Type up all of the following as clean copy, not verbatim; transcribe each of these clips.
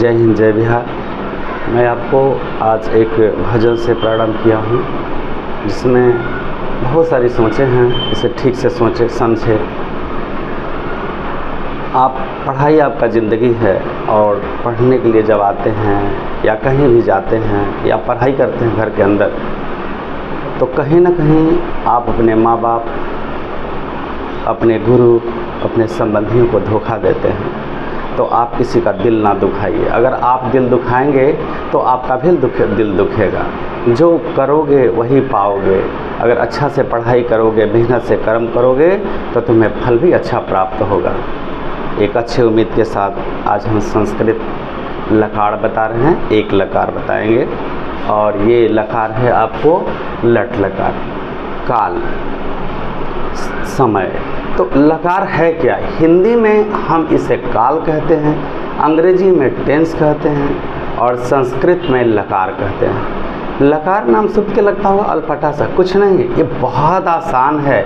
जय हिंद जय बिहार। मैं आपको आज एक भजन से प्रारंभ किया हूँ जिसमें बहुत सारी सोचें हैं। इसे ठीक से सोचें, समझें। पढ़ाई आपका ज़िंदगी है और पढ़ने के लिए जब आते हैं या कहीं भी जाते हैं या पढ़ाई करते हैं घर के अंदर, तो कहीं ना कहीं आप अपने माँ बाप, अपने गुरु, अपने संबंधियों को धोखा देते हैं। तो आप किसी का दिल ना दुखाइए। अगर आप दिल दुखाएंगे तो आपका भी दिल दुखेगा। जो करोगे वही पाओगे। अगर अच्छा से पढ़ाई करोगे, मेहनत से कर्म करोगे तो तुम्हें फल भी अच्छा प्राप्त होगा। एक अच्छी उम्मीद के साथ आज हम संस्कृत लकार बता रहे हैं। एक लकार बताएंगे और ये लकार है आपको लट लकार, काल, समय। तो लकार है क्या? हिंदी में हम इसे काल कहते हैं, अंग्रेजी में टेंस कहते हैं और संस्कृत में लकार कहते हैं। लकार नाम सुन के लगता होगा अल्पटा सा, कुछ नहीं, ये बहुत आसान है।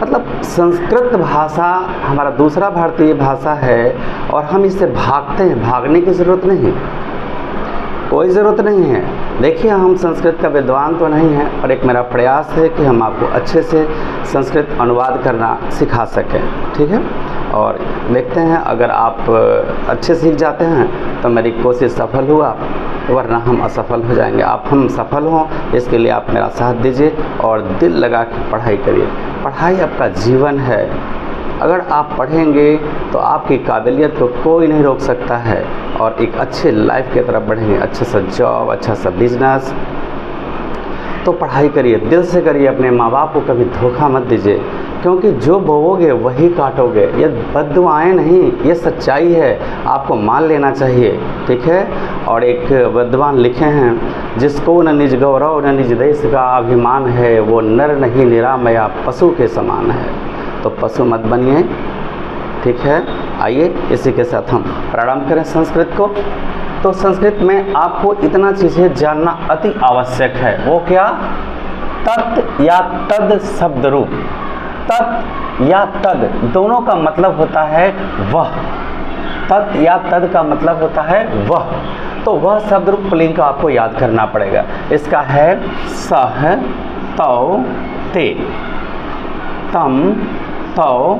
मतलब संस्कृत भाषा हमारा दूसरा भारतीय भाषा है और हम इससे भागते हैं। भागने की ज़रूरत नहीं, कोई ज़रूरत नहीं है। देखिए, हम संस्कृत का विद्वान तो नहीं हैं और एक मेरा प्रयास है कि हम आपको अच्छे से संस्कृत अनुवाद करना सिखा सकें, ठीक है। और देखते हैं, अगर आप अच्छे सीख जाते हैं तो मेरी कोशिश सफल हुआ, वरना हम असफल हो जाएंगे। हम सफल हों इसके लिए आप मेरा साथ दीजिए और दिल लगा के पढ़ाई करिए। पढ़ाई आपका जीवन है। अगर आप पढ़ेंगे तो आपकी काबिलियत को कोई नहीं रोक सकता है और एक अच्छे लाइफ की तरफ बढ़ेंगे। अच्छा सा जॉब, अच्छा सा बिजनेस। तो पढ़ाई करिए, दिल से करिए। अपने माँ बाप को कभी धोखा मत दीजिए, क्योंकि जो बोओगे वही काटोगे। ये बद्दुआएं नहीं, ये सच्चाई है। आपको मान लेना चाहिए, ठीक है। और एक विद्वान लिखे हैं, जिसको न निज गौरव न निज देश का अभिमान है, वो नर नहीं निरामया पशु के समान है। तो पशु मत बनिए, ठीक है। आइए इसी के साथ हम प्रारंभ करें संस्कृत को। तो संस्कृत में आपको इतना चीज़ें जानना अति आवश्यक है। वो क्या? तत् या तद शब्द रूप। तत् या तद दोनों का मतलब होता है वह। तत् या तद का मतलब होता है वह। तो वह शब्द रूप पुल्लिंग का आपको याद करना पड़ेगा। इसका है सह, तौ, ते, तम, तौ,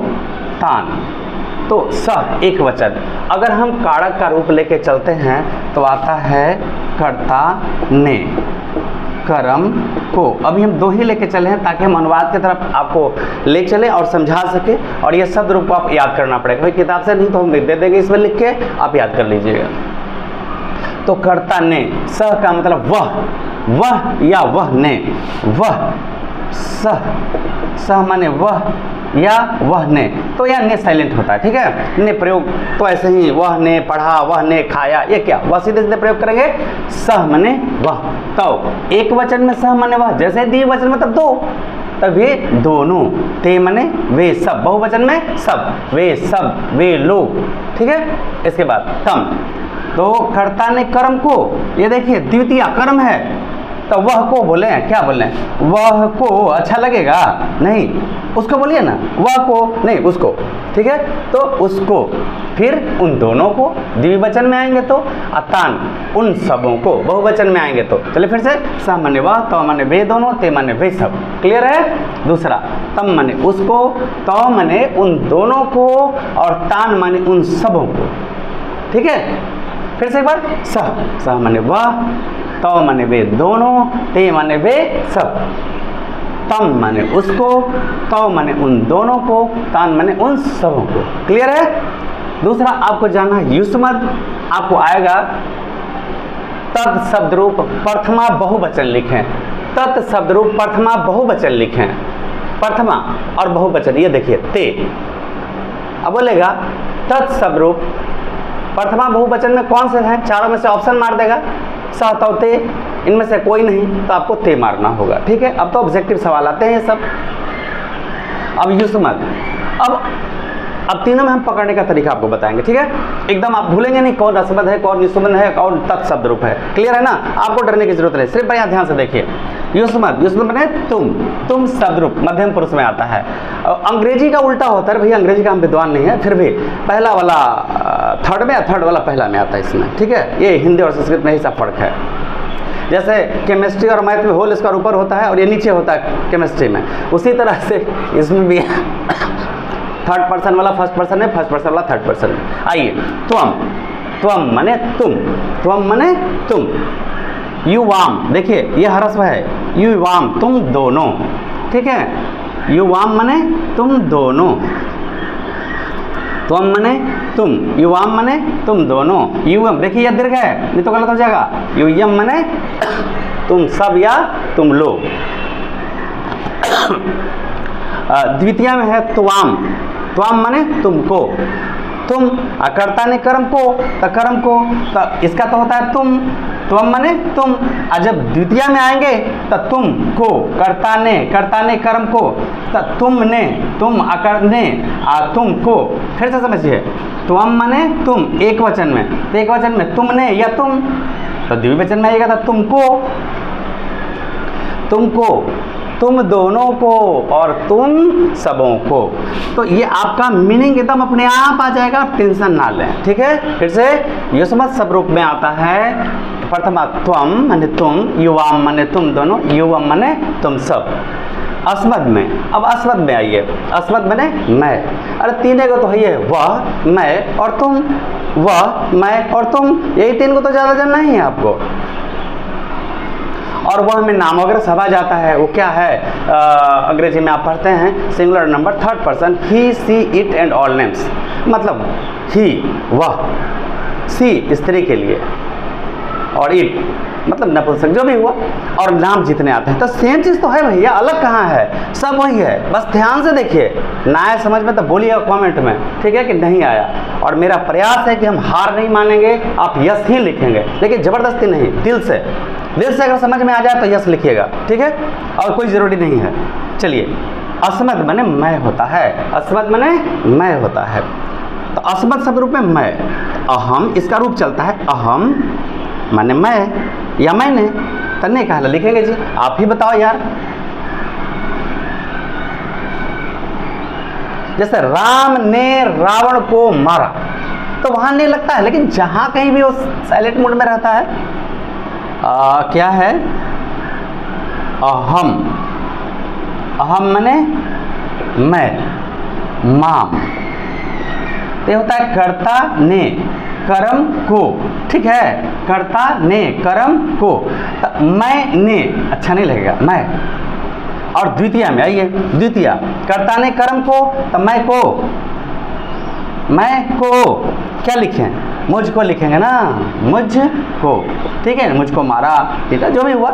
तान। तो सह एक वचन। अगर हम कारक का रूप लेके चलते हैं तो आता है कर्ता ने, कर्म को। अभी हम दो ही लेके चले हैं ताकि हम अनुवाद की तरफ आपको ले चले और समझा सके। और ये शब्द रूप को आप याद करना पड़ेगा। भाई किताब से नहीं तो हम दे देंगे, इसमें लिख के आप याद कर लीजिएगा। तो कर्ता ने, सह का मतलब वह या वह ने, वह, सह माने वह या वह ने। तो यह ने साइलेंट होता है, ठीक है। ने प्रयोग तो ऐसे ही, वह ने पढ़ा, वह ने खाया, ये क्या? वह सीधे सीधे प्रयोग करेंगे। सह माने वह। तो एक वचन में सह माने वह, जैसे द्विवचन में तब दो, तब वे दोनों। ते माने वे सब, बहुवचन में सब, वे सब, वे लोग, ठीक है। इसके बाद तम। तो कर्ता ने कर्म को, ये देखिए द्वितीय कर्म है, तो वह को बोले, क्या बोले? वह को अच्छा लगेगा? नहीं, उसको बोलिए ना। वह को नहीं, उसको, ठीक है। तो उसको, फिर उन दोनों को द्विवचन में आएंगे तो अतान, उन सबों को बहुवचन में आएंगे तो। चलिए फिर से, स माने वह, तौ माने वे दोनों, ते माने वे सब। क्लियर है? दूसरा, तम माने उसको, तौ माने उन दोनों को और तान माने उन सबों को, ठीक है। फिर से एक बार, सह माने वह, तौ माने वे दोनों, ते माने वे सब, तम माने उसको, तौ माने उन दोनों को, तान माने उन सबों को। क्लियर है? दूसरा आपको जानना है युष्मद। आपको आएगा तत् शब्द रूप प्रथमा बहुवचन लिखें। तत् शब्द रूप प्रथमा बहुवचन लिखें। प्रथमा और बहुवचन, ये देखिए ते। अब बोलेगा तत् शब्द रूप प्रथमा बहुवचन में कौन से हैं? चारों में से ऑप्शन मार देगा, स, तौ, ते। इनमें से कोई नहीं तो आपको ते मारना होगा, ठीक है। अब तो ऑब्जेक्टिव सवाल आते हैं ये सब। अब युष्मद, अब तीनों में हम पकड़ने का तरीका आपको बताएंगे, ठीक है। एकदम आप भूलेंगे नहीं कौन रसमद है, कौन युष्मद है, कौन तत् शब्द रूप है। क्लियर है ना? आपको डरने की जरूरत नहीं, सिर्फ बढ़िया ध्यान से देखिए। युष्मद, युष्मद माने तुम शब्द रूप मध्यम पुरुष में आता है। अंग्रेजी का उल्टा होता है। भैया अंग्रेजी का हम विद्वान नहीं है, फिर भी पहला वाला थर्ड में, या थर्ड वाला पहला में आता है इसमें, ठीक है। ये हिंदी और संस्कृत में ही सब फर्क है। जैसे केमिस्ट्री और मैथ में होल स्क्वायर ऊपर होता है और ये नीचे होता है केमिस्ट्री में, उसी तरह से इसमें भी थर्ड पर्सन वाला फर्स्ट पर्सन है, फर्स्ट पर्सन वाला थर्ड पर्सन है। आइए, त्वम, त्वम माने तुम, त्वम माने तुम। युवाम, देखिए ये ह्रस्व है, युवाम तुम दोनों, ठीक है। युवाम माने तुम दोनों, त्वम माने तुम, युवाम माने तुम दोनों। युवम, देखिए यह दीर्घ है, नहीं तो गलत हो जाएगा। युयम माने तुम सब या तुम लोग। द्वितीय में है त्वाम, त्वाम माने तुमको, तुम। कर्ता ने कर्म को, तो कर्म को, तो इसका तो होता है तुम, त्वम माने तुम। जब द्वितीय में आएंगे तो तुम को, कर्ता ने कर्म को, तो तुमने, तुम अकरने, तुम को। फिर से समझिए, त्वम माने तुम एक वचन में, तो एक वचन में तुमने या तुम, तो द्विवचन में आएगा तो तुमको, तुमको, तुम दोनों को और तुम सबों को। तो ये आपका मीनिंग एकदम अपने आप आ जाएगा, आप टेंशन ना लें, ठीक है। फिर से युष्मत सब रूप में आता है। प्रथमा त्वम माने तुम, युवाम माने तुम दोनों, युवम माने तुम सब। अस्मद में, अब अस्मद में आइए। अस्मद माने मैं। अरे तीन को तो है ये, वह, मैं और तुम, वह, मैं और तुम, यही तीन को तो ज़्यादा जानना ही है आपको। और वह में नाम वगैरह सब आ जाता है। वो क्या है, अंग्रेजी में आप पढ़ते हैं singular number third person, he, she, it and all names. मतलब ही, वह, सी स्त्री के लिए, और इट मतलब नपुंसक, जो भी हुआ, और नाम जितने आते हैं। तो सेम चीज़ तो है भैया, अलग कहाँ है, सब वही है। बस ध्यान से देखिए, ना आए समझ में तो बोलिएगा कमेंट में, ठीक है, कि नहीं आया। और मेरा प्रयास है कि हम हार नहीं मानेंगे, आप यस ही लिखेंगे, लेकिन ज़बरदस्ती नहीं, दिल से अगर समझ में आ जाए तो यस लिखिएगा, ठीक है, और कोई ज़रूरी नहीं है। चलिए, अस्मद माने मैं होता है, अस्मद माने मैं होता है। तो अस्मद शब्द रूप में मैं, अहम इसका रूप चलता है, अहम माने मैं या मैंने, तन्ने कहा लिखेंगे जी, आप ही बताओ यार। जैसे राम ने रावण को मारा, तो वहां नहीं लगता है, लेकिन जहां कहीं भी वो साइलेंट मोड में रहता है, क्या है, अहम, अहम माने मैं, माम, ये होता है कर्ता ने कर्म को, ठीक है, कर्ता ने कर्म को। तो मैं ने अच्छा नहीं लगेगा, मैं। और द्वितीय में आइए, द्वितीय कर्ता ने कर्म को, तो मैं को, मैं को क्या लिखें, मुझको लिखेंगे ना, मुझको, ठीक है, मुझको मारा, ठीक है, जो भी हुआ।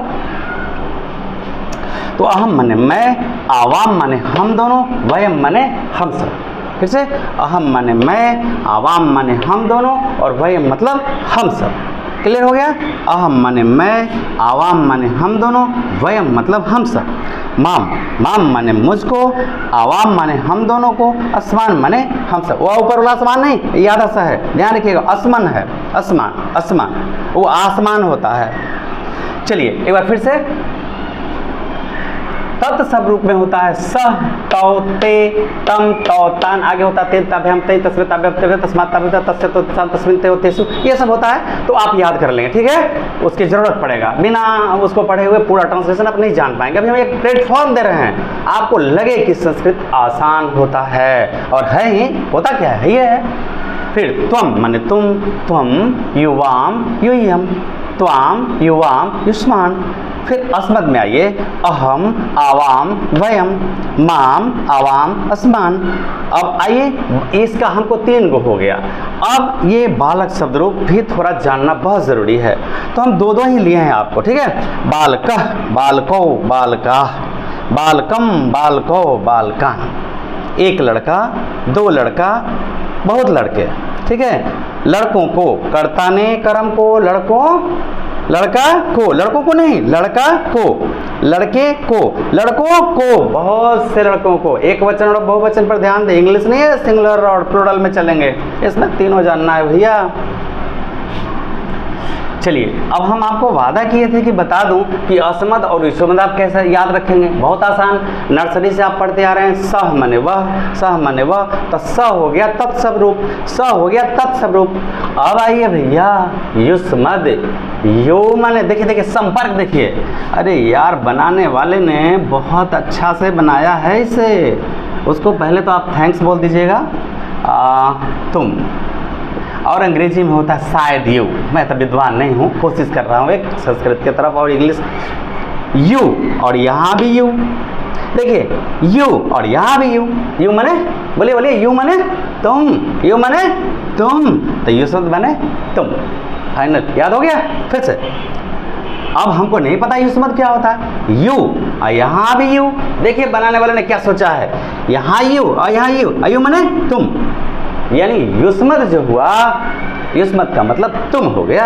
तो अहम माने मैं, आवाम माने हम दोनों, वयम माने हम सब। फिर से, अहम माने मैं, आवाम माने हम दोनों, और वयम मतलब हम सब। क्लियर हो गया। अहम माने मैं, आवाम माने हम दोनों, वयम मतलब हम सब। माम, माम माने मुझको, आवाम माने हम दोनों को, आसमान माने हम सब। वह ऊपर वाला आसमान नहीं, याद सा है, ध्यान रखिएगा, आसमान है, आसमान, आसमान वो आसमान होता है। चलिए एक बार फिर से, तत् सब रूप में होता है सह, तौ, ते, तम, तौ, तान, आगे होता है तेन, तभ्यम, ते, तस्में, तभ्यम, ते, तस्मात्, तभ्यम, तस्य, तो, तस्मिन्, ते, तेषु, ये सब होता है। तो आप याद कर लेंगे, ठीक है, उसकी ज़रूरत पड़ेगा, बिना उसको पढ़े हुए पूरा ट्रांसलेशन आप नहीं जान पाएंगे। अभी हम एक प्लेटफॉर्म दे रहे हैं, आपको लगे कि संस्कृत आसान होता है, और है ही, होता क्या है, ये है। फिर त्वम माने तुम, त्वम, युवाम, यूयम, त्वाम, युवाम, युष्मान। फिर अस्मद में आइए, अहम, आवाम, वयम, माम, आवाम, अस्मान। अब आइए, इसका हमको 3 गो हो गया। अब ये बालक शब्द रूप भी थोड़ा जानना बहुत ज़रूरी है, तो हम दो ही लिए हैं आपको, ठीक है। बालकः, बालको, बालकाः, बालकम, बालको, बालकान्। एक लड़का, 2 लड़का, बहुत लड़के, ठीक है। लड़कों को, कर्ता ने कर्म को, लड़कों, लड़का को, लड़कों को नहीं, लड़का को, लड़के को, लड़कों को, बहुत से लड़कों को। एक वचन और बहुवचन पर ध्यान दें, इंग्लिश नहीं है, सिंगुलर और प्लूरल में चलेंगे, इसमें तीनों जानना है भैया। चलिए, अब हम आपको वादा किए थे कि बता दूं कि असमद और विश्वमद आप कैसे याद रखेंगे। बहुत आसान, नर्सरी से आप पढ़ते आ रहे हैं। सह मने वह, सह मने वह, तो स हो गया तत्सव रूप, स हो गया तत्सव रूप। अब आइए भैया युष्मद, यो माने देखिए देखिए संपर्क देखिए। अरे यार बनाने वाले ने बहुत अच्छा से बनाया है इसे, उसको पहले तो आप थैंक्स बोल दीजिएगा। तुम, और अंग्रेजी में होता है शायद यू। मैं तो विद्वान नहीं हूँ, कोशिश कर रहा हूँ एक संस्कृत की तरफ और इंग्लिश। यू और यहाँ भी यू, देखिए यू और यहाँ भी यू। यू मने, बोलिए बोलिए, यू मने तुम, यू मने तुम, तो यू शब्द बने तुम। फाइनल, याद हो गया। फिर से, अब हमको नहीं पता युष्मद क्या होता है। यू और यहाँ भी यू, देखिए बनाने वाले ने क्या सोचा है, यहाँ यू और यहाँ यू, यू मने तुम, यानी युष्मद जो हुआ, युष्मद का मतलब तुम हो गया।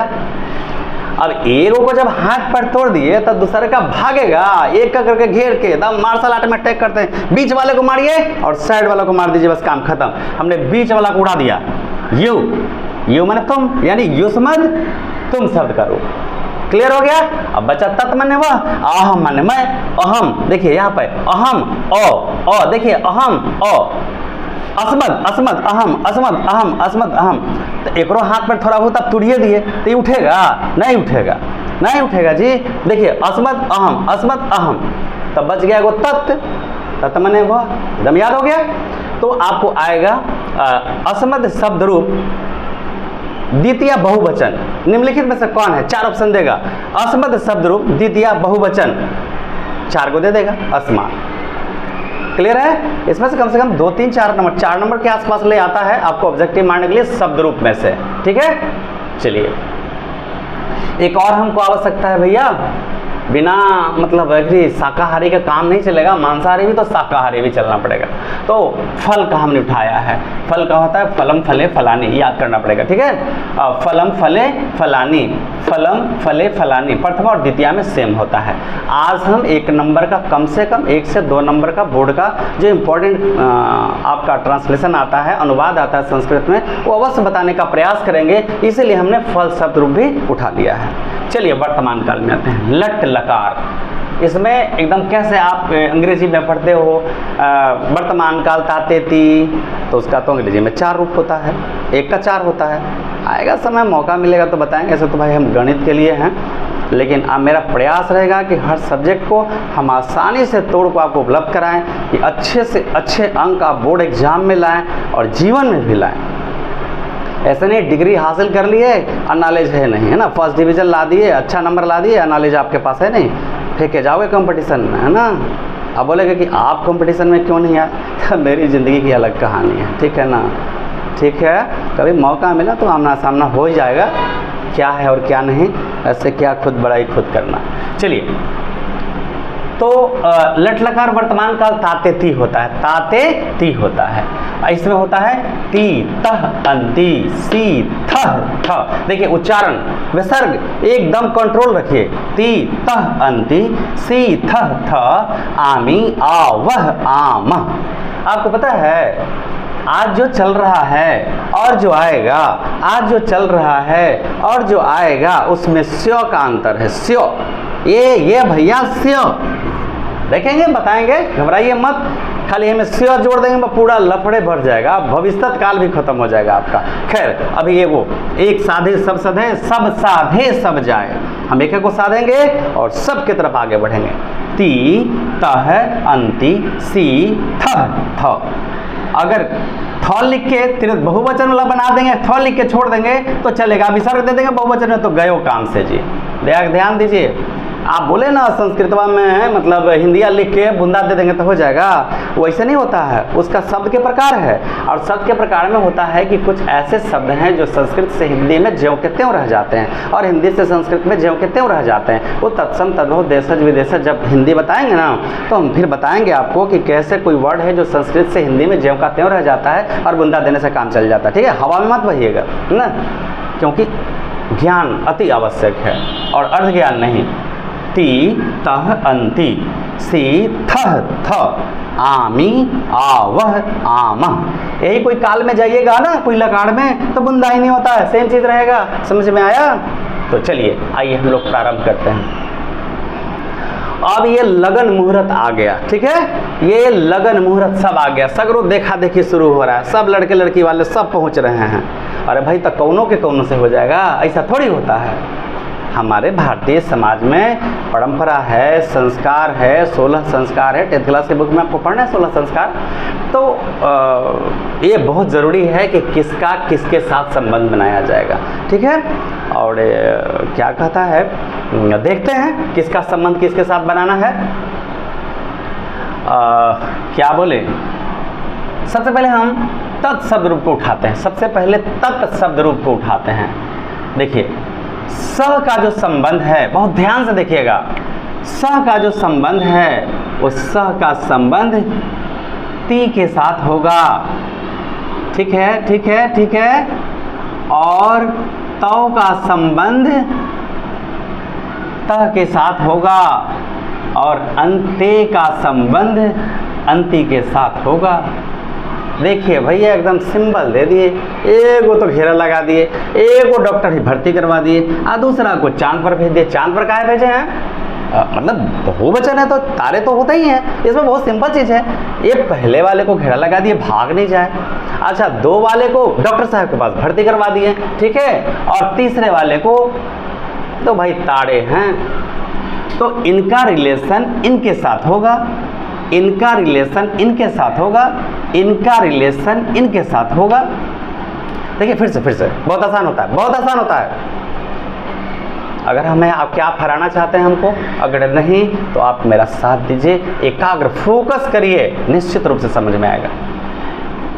अब एक को जब हाथ पर तोड़ दिए तो दूसरे का भागेगा, एक का करके घेर के एकदम मार्शल आर्ट में अटैक करते हैं। बीच वाले को मारिए और साइड वाले को मार दीजिए, बस काम खत्म। हमने बीच वाला को उड़ा दिया। यू, यू माने तुम, यानी युष्मद तुम शब्द का रूप। क्लियर हो गया। अब बचा तत् माने वह, अहम माने मैं, अहम देखिए यहाँ पे अहम अ, देखिए अहम अ, असमद असमद अहम, असमद अहम, असमद अहम। तो एक हाथ पर थोड़ा बहुत आप तुड़िए दिए तो ये उठेगा? नहीं उठेगा, नहीं उठेगा जी। देखिए असमद अहम, असमद अहम, तब बच गया वो तत्, तत् माने वह, एकदम याद हो गया। तो आपको आएगा असमद शब्द रूप द्वितीय बहुवचन। निम्नलिखित में से कौन है? 4 ऑप्शन देगा। असमद शब्द रूप द्वितीय बहुवचन 4 को दे देगा। अस्मा, क्लियर है। इसमें से कम 2, 3, 4 नंबर, 4 नंबर के आसपास ले आता है आपको ऑब्जेक्टिव मारने के लिए शब्द रूप में से। ठीक है, चलिए एक और हमको आवश्यकता है भैया। बिना मतलब अगर शाकाहारी का काम नहीं चलेगा, मांसाहारी भी तो शाकाहारी भी चलना पड़ेगा। तो फल का हमने उठाया है। फल का होता है फलम फले फलानी, याद करना पड़ेगा। ठीक है, फलम फले फलानी, फलम फले फलानी प्रथम और द्वितीय में सेम होता है। आज हम 1 नंबर का, कम से कम 1 से 2 नंबर का बोर्ड का जो इम्पोर्टेंट आपका ट्रांसलेशन आता है, अनुवाद आता है संस्कृत में, वो अवश्य बताने का प्रयास करेंगे। इसीलिए हमने फल शब्द रूप भी उठा लिया है। चलिए वर्तमान काल में आते हैं। लट लकार, इसमें एकदम कैसे आप अंग्रेजी में पढ़ते हो वर्तमान काल ताते ती, तो उसका तो अंग्रेजी में 4 रूप होता है, 1 का 4 होता है। आएगा समय, मौका मिलेगा तो बताएंगे। ऐसे तो भाई हम गणित के लिए हैं, लेकिन अब मेरा प्रयास रहेगा कि हर सब्जेक्ट को हम आसानी से तोड़ को आपको उपलब्ध कराएं, कि अच्छे से अच्छे अंक आप बोर्ड एग्जाम में लाएं और जीवन में भी लाएं। ऐसे नहीं डिग्री हासिल कर लिए और नॉलेज है नहीं, है ना, फर्स्ट डिवीज़न ला दिए, अच्छा नंबर ला दिए, नॉलेज आपके पास है नहीं, फेंके जाओगे कंपटीशन में, है ना। अब बोलेगा कि आप कंपटीशन में क्यों नहीं आए, तो मेरी ज़िंदगी की अलग कहानी है। ठीक है ना, ठीक है, कभी मौका मिला तो आमना सामना हो ही जाएगा, क्या है और क्या नहीं, ऐसे क्या खुद बड़ाई खुद करना। चलिए, तो लट लकार वर्तमान काल ताते ती होता है, ताते ती होता है। इसमें होता है ती तह अंति सी थह थ। देखिए उच्चारण विसर्ग एकदम कंट्रोल रखिए। ती तह अंति सी थह थ आमी आवह आम। आपको पता है आज जो चल रहा है और जो आएगा, आज जो चल रहा है और जो आएगा उसमें स्यो का अंतर है। स्यो, ये भैया स्यो, देखेंगे बताएंगे, घबराइए मत। खाली हमें स्यो जोड़ देंगे पूरा लफड़े भर जाएगा, भविष्य काल भी खत्म हो जाएगा आपका। खैर अभी ये वो एक साधे सब सधे, सब साधे सब जाए, हम एक को साधेंगे और सब की तरफ आगे बढ़ेंगे। ती तह अंति सी थह थ। अगर थ लिख के तिरत बहुवचन वाला बना देंगे, थ लिख के छोड़ देंगे तो चलेगा, विसर्ग दे देंगे बहुवचन में तो गयो काम से जी। ध्यान दीजिए, आप बोले ना संस्कृतवा में मतलब हिंदिया लिख के बूंदा दे देंगे तो हो जाएगा, वैसे नहीं होता है। उसका शब्द के प्रकार है, और शब्द के प्रकार में होता है कि कुछ ऐसे शब्द हैं जो संस्कृत से हिंदी में ज्यों के त्यों रह जाते हैं और हिंदी से संस्कृत में ज्यों के त्यों रह जाते हैं। वो तत्सम तद्भव देशज विदेशज जब हिंदी बताएंगे ना तो हम फिर बताएंगे आपको कि कैसे कोई वर्ड है जो संस्कृत से हिंदी में ज्यों का त्यों रह जाता है और बूंदा देने से काम चल जाता है। ठीक है, हवा में मत बहिएगा ना, क्योंकि ज्ञान अति आवश्यक है और अर्ध ज्ञान नहीं। ती तह अंति सी थह थ आमी आवह आम। यही कोई काल में जाइएगा ना कोई लकार में तो बुंदा ही नहीं होता है, सेम चीज रहेगा। समझ में आया? तो चलिए आइए हम लोग प्रारंभ करते हैं। अब ये लगन मुहूर्त आ गया, ठीक है, ये लगन मुहूर्त सब आ गया, सगरो देखा देखी शुरू हो रहा है, सब लड़के लड़की वाले सब पहुंच रहे हैं। अरे भाई तो कौनों के कौनों से हो जाएगा, ऐसा थोड़ी होता है। हमारे भारतीय समाज में परंपरा है, संस्कार है, 16 संस्कार है। 10th क्लास की बुक में आपको पढ़ना है 16 संस्कार। तो ये बहुत ज़रूरी है कि किसका किसके साथ संबंध बनाया जाएगा, ठीक है। और क्या कहता है, देखते हैं किसका संबंध किसके साथ बनाना है। क्या बोले, सबसे पहले हम तत् शब्द रूप को उठाते हैं। सबसे पहले तत् शब्द रूप को उठाते हैं। देखिए स का जो संबंध है, बहुत ध्यान से देखिएगा, स का जो संबंध है उस स का संबंध ती के साथ होगा, ठीक है, ठीक है, ठीक है। और तौ का संबंध त के साथ होगा और अंते का संबंध अंति के साथ होगा। देखिए भैया एकदम सिंबल दे दिए, एक को तो घेरा लगा दिए, एक को डॉक्टर ही भर्ती करवा दिए और दूसरा को चांद पर भेज दिए। चांद पर काहे भेजे हैं, मतलब बहुवचन है तो तारे तो होते ही हैं, इसमें बहुत सिंपल चीज़ है। ये पहले वाले को घेरा लगा दिए, भाग नहीं जाए। अच्छा, 2 वाले को डॉक्टर साहब के पास भर्ती करवा दिए, ठीक है, और तीसरे वाले को तो भाई तारे हैं, तो इनका रिलेशन इनके साथ होगा, इनका रिलेशन इनके साथ होगा, इनका रिलेशन इनके साथ होगा। देखिए फिर से बहुत आसान होता है, बहुत आसान होता है। अगर हमें आप क्या फराना चाहते हैं हमको, अगर नहीं तो आप मेरा साथ दीजिए, एकाग्र फोकस करिए, निश्चित रूप से समझ में आएगा।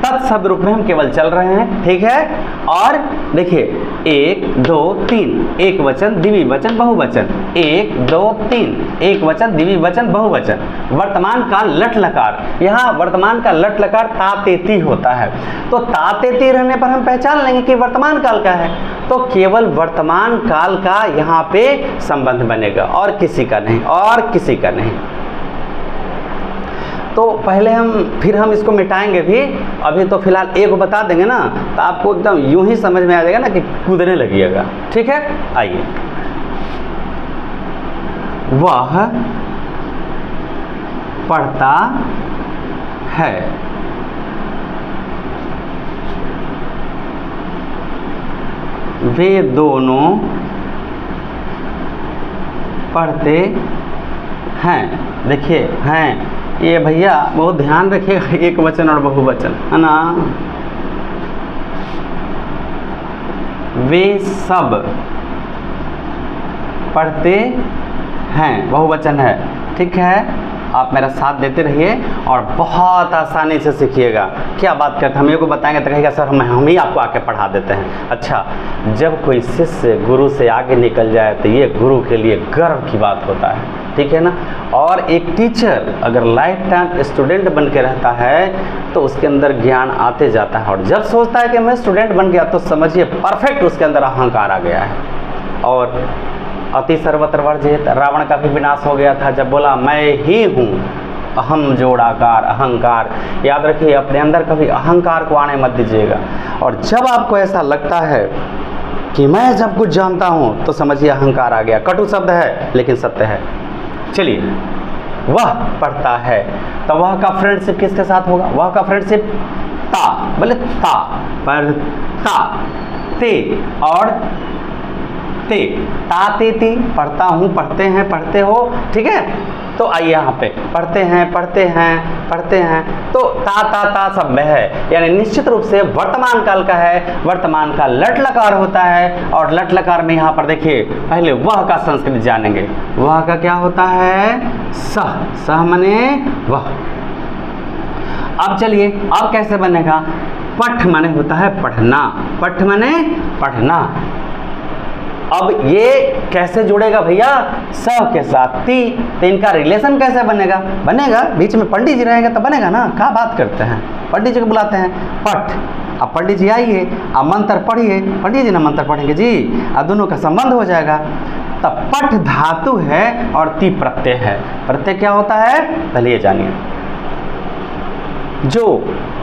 तत्शब्द रूप में हम केवल चल रहे हैं, ठीक है। और देखिए 1 2 3 एक वचन द्विवचन वचन बहुवचन, 1 2 3 एक वचन द्विवचन वचन बहुवचन। वर्तमान काल लट लकार, यहाँ वर्तमान का लट लकार तातेती होता है, तो तातेती रहने पर हम पहचान लेंगे कि वर्तमान काल का है, तो केवल वर्तमान काल का यहाँ पे संबंध बनेगा और किसी का नहीं, और किसी का नहीं। तो पहले फिर हम इसको मिटाएंगे भी, अभी तो फिलहाल एक बता देंगे ना, तो आपको एकदम यूं ही समझ में आ जाएगा ना कि कूदने लगिएगा, ठीक है। आइए, वह पढ़ता है, वे दोनों पढ़ते हैं। देखिए हैं, ये भैया बहुत ध्यान रखिएगा, एक वचन और बहुवचन है ना। वे सब पढ़ते हैं, बहुवचन है, ठीक है। आप मेरा साथ देते रहिए और बहुत आसानी से सीखिएगा। क्या बात करते हैं, हम ये को बताएंगे तो कहेगा सर हम ही आपको आके पढ़ा देते हैं। अच्छा, जब कोई शिष्य गुरु से आगे निकल जाए तो ये गुरु के लिए गर्व की बात होता है, ठीक है ना। और एक टीचर अगर लाइफ टाइम स्टूडेंट बन के रहता है तो उसके अंदर ज्ञान आते जाता है, और जब सोचता है कि मैं स्टूडेंट बन गया तो समझिए परफेक्ट उसके अंदर अहंकार आ गया है। और अति सर्वत्र वर्जित, रावण का भी विनाश हो गया था जब बोला मैं ही हूँ, अहम जोड़ाकार अहंकार। याद रखिए, अपने अंदर कभी अहंकार को आने मत दीजिएगा। और जब आपको ऐसा लगता है कि मैं जब कुछ जानता हूँ तो समझिए अहंकार आ गया। कटु शब्द है लेकिन सत्य है। चलिए, वह पढ़ता है, तो वह का फ्रेंडशिप किसके साथ होगा, वह का फ्रेंडशिप ता, बोले ता, पर ता, ते और ते, ताते ती, पढ़ता हूँ, पढ़ते हैं, पढ़ते हो, ठीक है। तो आइए यहाँ पे पढ़ते हैं, पढ़ते हैं, पढ़ते हैं, तो ता सब में है, यानी निश्चित रूप से वर्तमान काल का है। वर्तमान का लट लकार होता है, और लट लकार में यहाँ पर देखिए पहले वह का संस्कृत जानेंगे। वह का क्या होता है, सह, सह मने वह। अब चलिए, अब कैसे बनेगा, पठ मने होता है पढ़ना, पठ मने पढ़ना। अब ये कैसे जुड़ेगा भैया, स के साथ ती, तो इनका रिलेशन कैसे बनेगा, बनेगा बीच में पंडित जी रहेंगे तो बनेगा ना। क्या बात करते हैं, पंडित जी को बुलाते हैं, पठ। अब पंडित जी आइए, अब मंत्र पढ़िए, पंडित जी ने मंत्र पढ़ेंगे जी, अब दोनों का संबंध हो जाएगा। तब पठ धातु है और ती प्रत्यय है। प्रत्यय क्या होता है, पहले ये जानिए। जो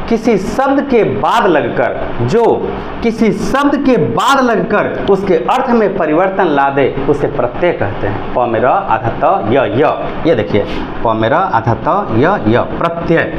किसी शब्द के बाद लगकर, जो किसी शब्द के बाद लगकर उसके अर्थ में परिवर्तन ला दे उसे प्रत्यय कहते हैं। प में र आधा त य, ये देखिए प में र आधा त य प्रत्यय।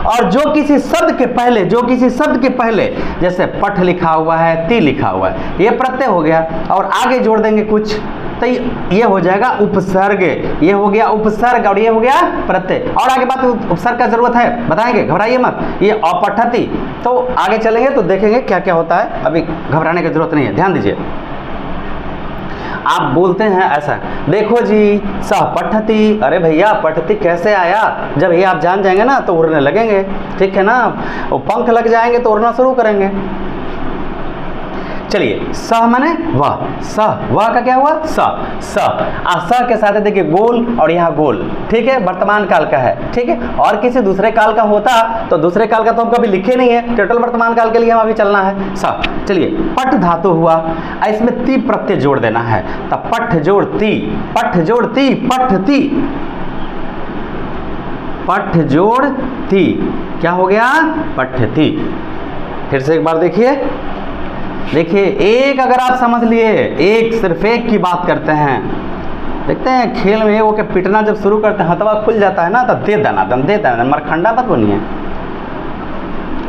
और जो किसी शब्द के पहले, जो किसी शब्द के पहले, जैसे पठ लिखा हुआ है, ती लिखा हुआ है, ये प्रत्यय हो गया, और आगे जोड़ देंगे कुछ तो ये हो जाएगा उपसर्ग, ये हो गया उपसर्ग और ये हो गया प्रत्यय। और आगे बात उपसर्ग का जरूरत है, बताएंगे, घबराइए मत। ये अपठति, तो आगे चलेंगे तो देखेंगे क्या क्या होता है, अभी घबराने की जरूरत नहीं है, ध्यान दीजिए। आप बोलते हैं ऐसा, देखो जी सह पठती, अरे भैया पठती कैसे आया, जब ये आप जान जाएंगे ना तो उड़ने लगेंगे, ठीक है ना, वो पंख लग जाएंगे तो उड़ना शुरू करेंगे। चलिए सह माने वह, सह वह का क्या हुआ स, स के साथ देखिए गोल और यहाँ गोल, ठीक है, वर्तमान काल का है, ठीक है। और किसी दूसरे काल का होता तो दूसरे काल का तो हम कभी लिखे नहीं है, टोटल वर्तमान काल के लिए हम अभी चलना है स। चलिए पठ धातु हुआ, इसमें ती प्रत्यय जोड़ देना है, तब पठ जोड़ ती, पठ जोड़ ती, पठ ती, पठ जोड़ ती, क्या हो गया पठती। फिर से एक बार देखिए, देखिए एक अगर आप समझ लिए, एक सिर्फ एक की बात करते हैं, देखते हैं खेल में वो के पिटना जब शुरू करते हैं हथवा खुल जाता है ना, तो दे देना दम, दे देना, मरखंडा मत बनिए,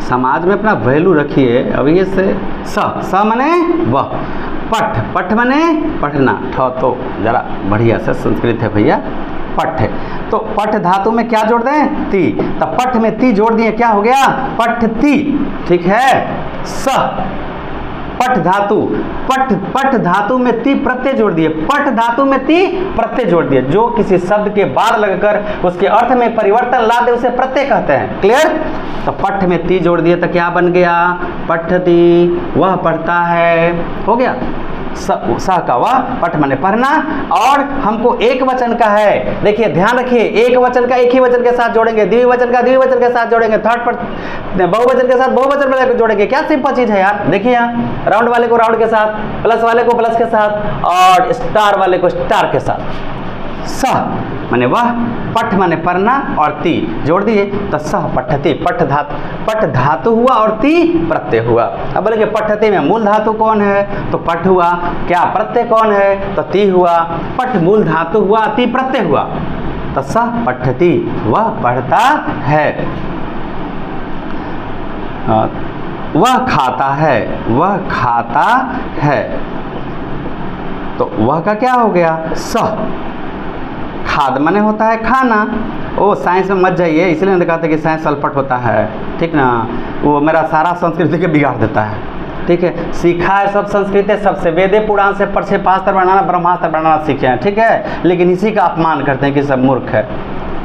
समाज में अपना वैल्यू रखिए। अभी ये से स मने वह, पठ, पठ मने पढ़ना, ठ तो जरा बढ़िया से संस्कृत है भैया, पठ है तो पठ धातु में क्या जोड़ दें ती, तब पठ में ती जोड़ दिए, क्या हो गया पठती, ठीक है। स पठ धातु, पठ धातु में ती प्रत्यय जोड़ दिए, पठ धातु में ती प्रत्यय जोड़ दिए, जो किसी शब्द के बाद लगकर उसके अर्थ में परिवर्तन ला दे उसे प्रत्यय कहते हैं। क्लियर। तो पठ में ती जोड़ दिए तो क्या बन गया पठती, वह पढ़ता है, हो गया। स का वह, पठ माने पढ़ना, और हमको एक वचन का है, देखिए ध्यान रखिए, एक वचन का एक ही वचन के साथ जोड़ेंगे, द्विवचन का द्विवचन के साथ जोड़ेंगे, थर्ड पर बहुवचन के साथ बहुवचन वाले को जोड़ेंगे। क्या सिंपल चीज है यार, देखिए यहाँ राउंड वाले को राउंड के साथ, प्लस वाले को प्लस के साथ, और स्टार वाले को स्टार के साथ। स माने वह, पठ माने पढ़ना, और ती जोड़ दिए तो सह पठती, पठ धातु हुआ और ती प्रत्यय हुआ। अब बोलेंगे पठती में मूल धातु कौन है, तो पठ हुआ, क्या प्रत्यय कौन है, तो ती हुआ, पठ मूल धातु हुआ, ती प्रत्यय हुआ, तो सह पठती, वह पढ़ता है, वह खाता है, वह खाता है, तो वह का क्या हो गया सह। खाद माने होता है खाना, ओ साइंस में मत जाइए, इसलिए नहीं कहते कि साइंस सलपट होता है, ठीक ना, वो मेरा सारा संस्कृति के बिगाड़ देता है, ठीक है। सीखा है सब संस्कृति सबसे, वेदे पुराण से पास्त्र बनाना, ब्रह्मास्त्र बनाना सीखे हैं, ठीक है, लेकिन इसी का अपमान करते हैं कि सब मूर्ख है,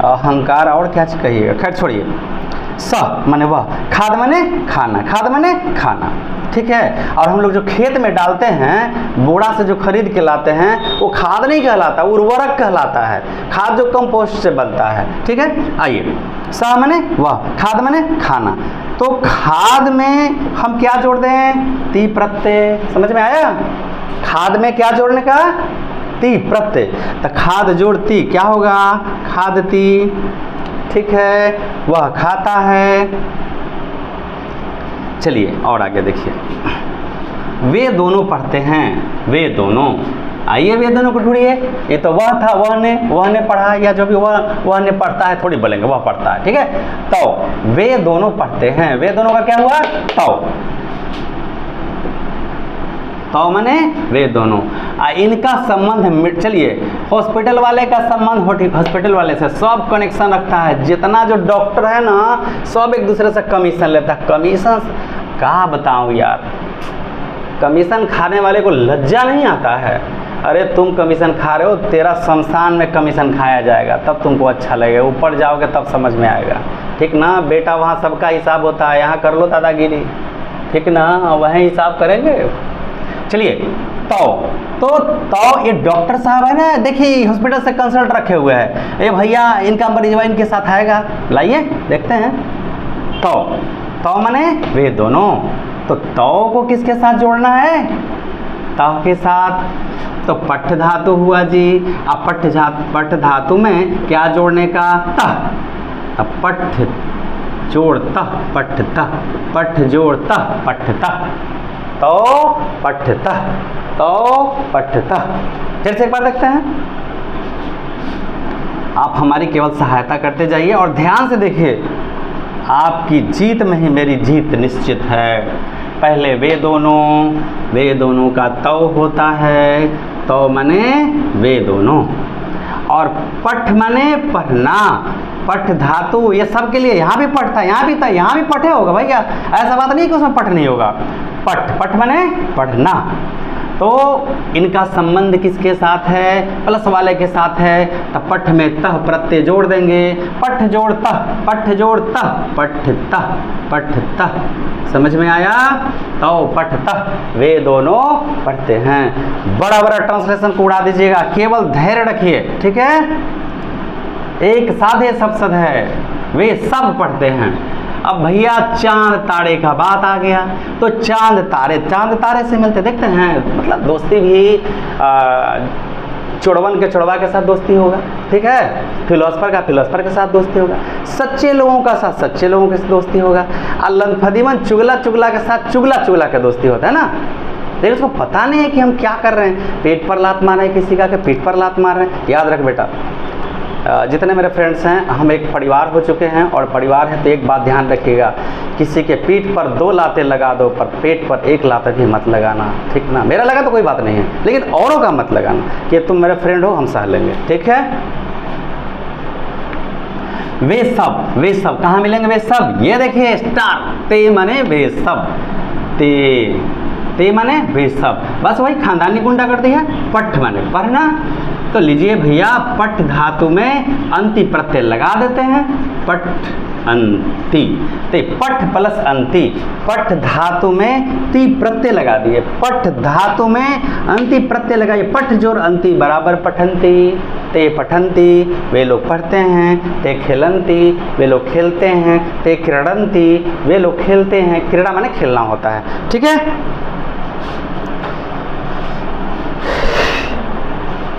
अहंकार और क्या कहिएगा, खैर छोड़िए। स माने वह, खाद माने खाना, खाद माने खाना, ठीक है। और हम लोग जो खेत में डालते हैं, बोरा से जो खरीद के लाते हैं, वो खाद नहीं कहलाता, उर्वरक कहलाता है, खाद जो कंपोस्ट से बनता है, ठीक है। आइए, स माने वह, खाद माने खाना, तो खाद में हम क्या जोड़ दें ती प्रत्यय, समझ में आया। खाद में क्या जोड़ने का ती प्रत्यय, तो खाद जोड़ती क्या होगा खादती, ठीक है, वह खाता है। चलिए और आगे देखिए, वे दोनों पढ़ते हैं, वे दोनों, आइए वे दोनों को ढूंढिए, ये तो वह था, वह ने पढ़ा, या जो भी वह ने पढ़ता है, थोड़ी बोलेंगे वह पढ़ता है, ठीक है। तो वे दोनों पढ़ते हैं, वे दोनों का क्या हुआ तो माने वे दोनों, इनका संबंध, चलिए हॉस्पिटल वाले का संबंध हॉस्पिटल वाले से सब कनेक्शन रखता है, जितना जो डॉक्टर है ना सब एक दूसरे से कमीशन लेता है। कमीशन कहाँ बताऊँ यार, कमीशन खाने वाले को लज्जा नहीं आता है। अरे तुम कमीशन खा रहे हो, तेरा शमशान में कमीशन खाया जाएगा, तब तुमको अच्छा लगेगा, ऊपर जाओगे तब समझ में आएगा, ठीक ना बेटा। वहाँ सबका हिसाब होता है, यहाँ कर लो दादागिरी, ठीक ना, वहीं हिसाब करेंगे। चलिए तो ये डॉक्टर साहब है ना, देखिए हॉस्पिटल से कंसल्ट रखे हुए हैं, ये भैया इनका मरीज इनके साथ आएगा, लाइए देखते हैं। तो माने वे दोनों, तो को किसके साथ जोड़ना है ताव के साथ, तो पठ धातु हुआ जी। अब पठ धातु में क्या जोड़ने का तह, अब जोड़ तह पठतः, पठ जोड़ तह पठतः, तो पठतः, तो पठतः। फिर से एक बार देखते हैं। आप हमारी केवल सहायता करते जाइए और ध्यान से देखिए, आपकी जीत में ही मेरी जीत निश्चित है। पहले वे दोनों का तो होता है, तो माने वे दोनों, और पठ माने पढ़ना, पठ धातु, ये सब के लिए यहाँ भी पठ था, यहाँ भी था, यहाँ भी पठे होगा भैया, ऐसा बात नहीं कि उसमें पठ नहीं होगा। पठ, पठ माने पढ़ना। तो इनका संबंध किसके साथ है? प्लस वाले के साथ है। तो पठ में तह प्रत्यय जोड़ देंगे, पठ जोड़ तह, पठ जोड़ तह, पठ तह, पठ तह। समझ में आया? तो पठ तह, वे दोनों पढ़ते हैं। बड़ा बड़ा ट्रांसलेशन को उड़ा दीजिएगा, केवल धैर्य रखिए, ठीक है? एक साधे सब सद है, वे सब पढ़ते हैं। अब भैया चांद तारे का बात आ गया, तो चांद तारे से मिलते, देखते हैं, मतलब दोस्ती भी चुड़वन के चुड़वा के साथ दोस्ती होगा, ठीक है? फिलोसफर के साथ दोस्ती होगा, सच्चे लोगों का साथ सच्चे लोगों के साथ दोस्ती होगा, और फदीमन चुगला के साथ चुगला का दोस्ती होता है ना। लेकिन उसको पता नहीं है कि हम क्या कर रहे हैं, पेट पर लात मार रहे हैं, किसी का के पीठ पर लात मार रहे हैं। याद रख बेटा, जितने मेरे फ्रेंड्स हैं, हम एक परिवार हो चुके हैं, और परिवार है तो एक बात ध्यान रखिएगा, किसी के पीठ पर 2 लातें लगा दो, पर पेट पर 1 लात भी मत लगाना, ठीक ना? मेरा लगा तो कोई बात नहीं है, लेकिन औरों का मत लगाना कि तुम मेरे फ्रेंड हो, हम सह लेंगे, ठीक है? वे सब कहाँ मिलेंगे? वे सब, ये देखिए स्टार, ते माने वे सब, ते माने वे सब, बस वही खानदानी गुंडा कर दिया। पठ माने पढ़ना, तो लीजिए भैया, पठ धातु में अंति प्रत्यय लगा देते हैं, पठ अंति, तो पठ प्लस अंति, पठ धातु में ती प्रत्यय लगा दिए, पठ धातु में अंति प्रत्यय लगाइए, पठ जोर अंति बराबर पठंती, ते पठंती, वे लोग पढ़ते हैं, ते खेलंती, वे लोग खेलते हैं, ते क्रीडंती, वे लोग खेलते हैं। क्रीड़ा माने खेलना होता है, ठीक है?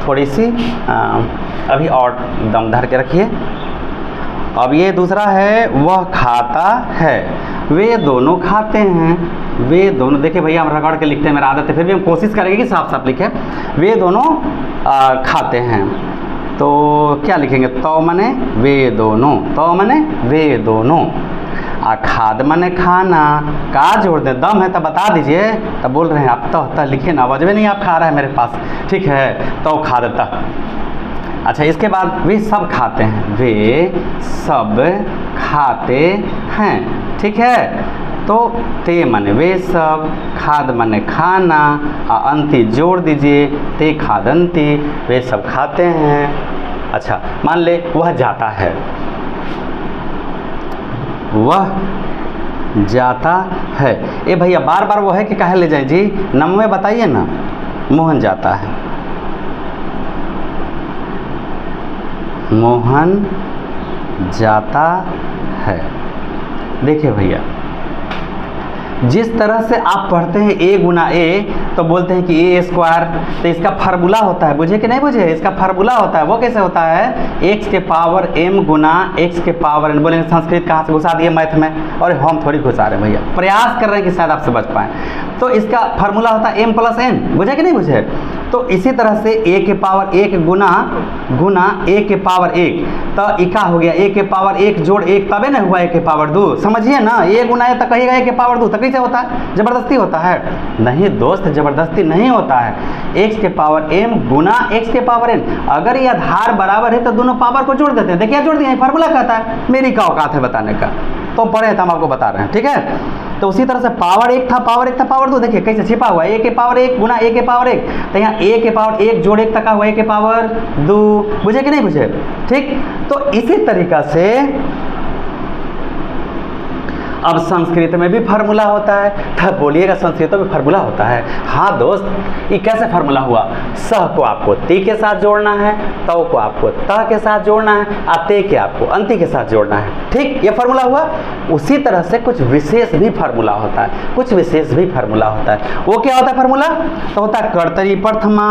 थोड़ी सी अभी और दम धर के रखिए। अब ये दूसरा है, वह खाता है, वे दोनों खाते हैं, वे दोनों, देखिए भैया हम रगड़ के लिखते हैं, मेरा आदत है, फिर भी हम कोशिश करेंगे कि साफ साफ लिखें। वे दोनों खाते हैं, तो क्या लिखेंगे? तो मने वे दोनों, तो मने वे दोनों, खाद मने खाना, का जोड़ दें, दम है तो बता दीजिए, तब बोल रहे हैं आप, तो लिखिए ना, आवाज में नहीं आप खा रहे हैं मेरे पास, ठीक है? तो खादता। अच्छा, इसके बाद वे सब खाते हैं, वे सब खाते हैं, ठीक है? तो ते मने वे सब, खाद मने खाना, अंति जोड़ दीजिए, ते खादंती, वे सब खाते हैं। अच्छा, मान ले वह जाता है, वह जाता है, ए भैया बार बार वो है कि कहे ले जाए जी, नम में बताइए ना। मोहन जाता है, मोहन जाता है। देखिए भैया, जिस तरह से आप पढ़ते हैं a गुना a, तो बोलते हैं कि a स्क्वायर, तो इसका फार्मूला होता है, बुझे कि नहीं बुझे? इसका फार्मूला होता है, वो कैसे होता है? x के पावर m गुना x के पावर n। बोलेंगे संस्कृत कहाँ से घुसा दिए मैथ में, और हम थोड़ी घुसा रहे हैं भैया, प्रयास कर रहे हैं कि शायद आपसे बच पाए। तो इसका फार्मूला होता है m प्लस n, बुझे कि नहीं बुझे? तो इसी तरह से a के पावर 1 गुना a के पावर 1, तो इका हो गया a के पावर 1 जोड़ 1, तबे ना हुआ a के पावर 2, समझिए ना? a गुना a तो कहिएगा a के पावर 2, तो कैसे होता है? जबरदस्ती होता है? नहीं दोस्त, जबरदस्ती नहीं होता है। x के पावर m गुना x के पावर n, अगर ये आधार बराबर है तो दोनों पावर को जोड़ देते हैं। देखिए जोड़ दिया, फार्मूला कहता है, मेरी क्या औकात है बताने का, तो पढ़े तो हम आपको बता रहे हैं, ठीक है? तो उसी तरह से पावर 1 था, पावर 2, देखिए कैसे छिपा हुआ है, a के पावर 1 गुना a के पावर 1, तो यहाँ a के पावर 1 जोड़ 1 तक का हुआ a के पावर 2, बुझे कि नहीं बुझे? ठीक, तो इसी तरीका से अब संस्कृत में भी फार्मूला होता है, तब बोलिएगा संस्कृत में फार्मूला होता है। हाँ दोस्त, ये कैसे फार्मूला हुआ? सह को आपको ती के साथ जोड़ना है, तव को आपको त के साथ जोड़ना है, ते के आपको अंति के साथ जोड़ना है, ठीक? ये फार्मूला हुआ। उसी तरह से कुछ विशेष भी फार्मूला होता है, कुछ विशेष भी फार्मूला होता है। वो क्या होता है फार्मूला? तो होता है कर्तरी प्रथमा,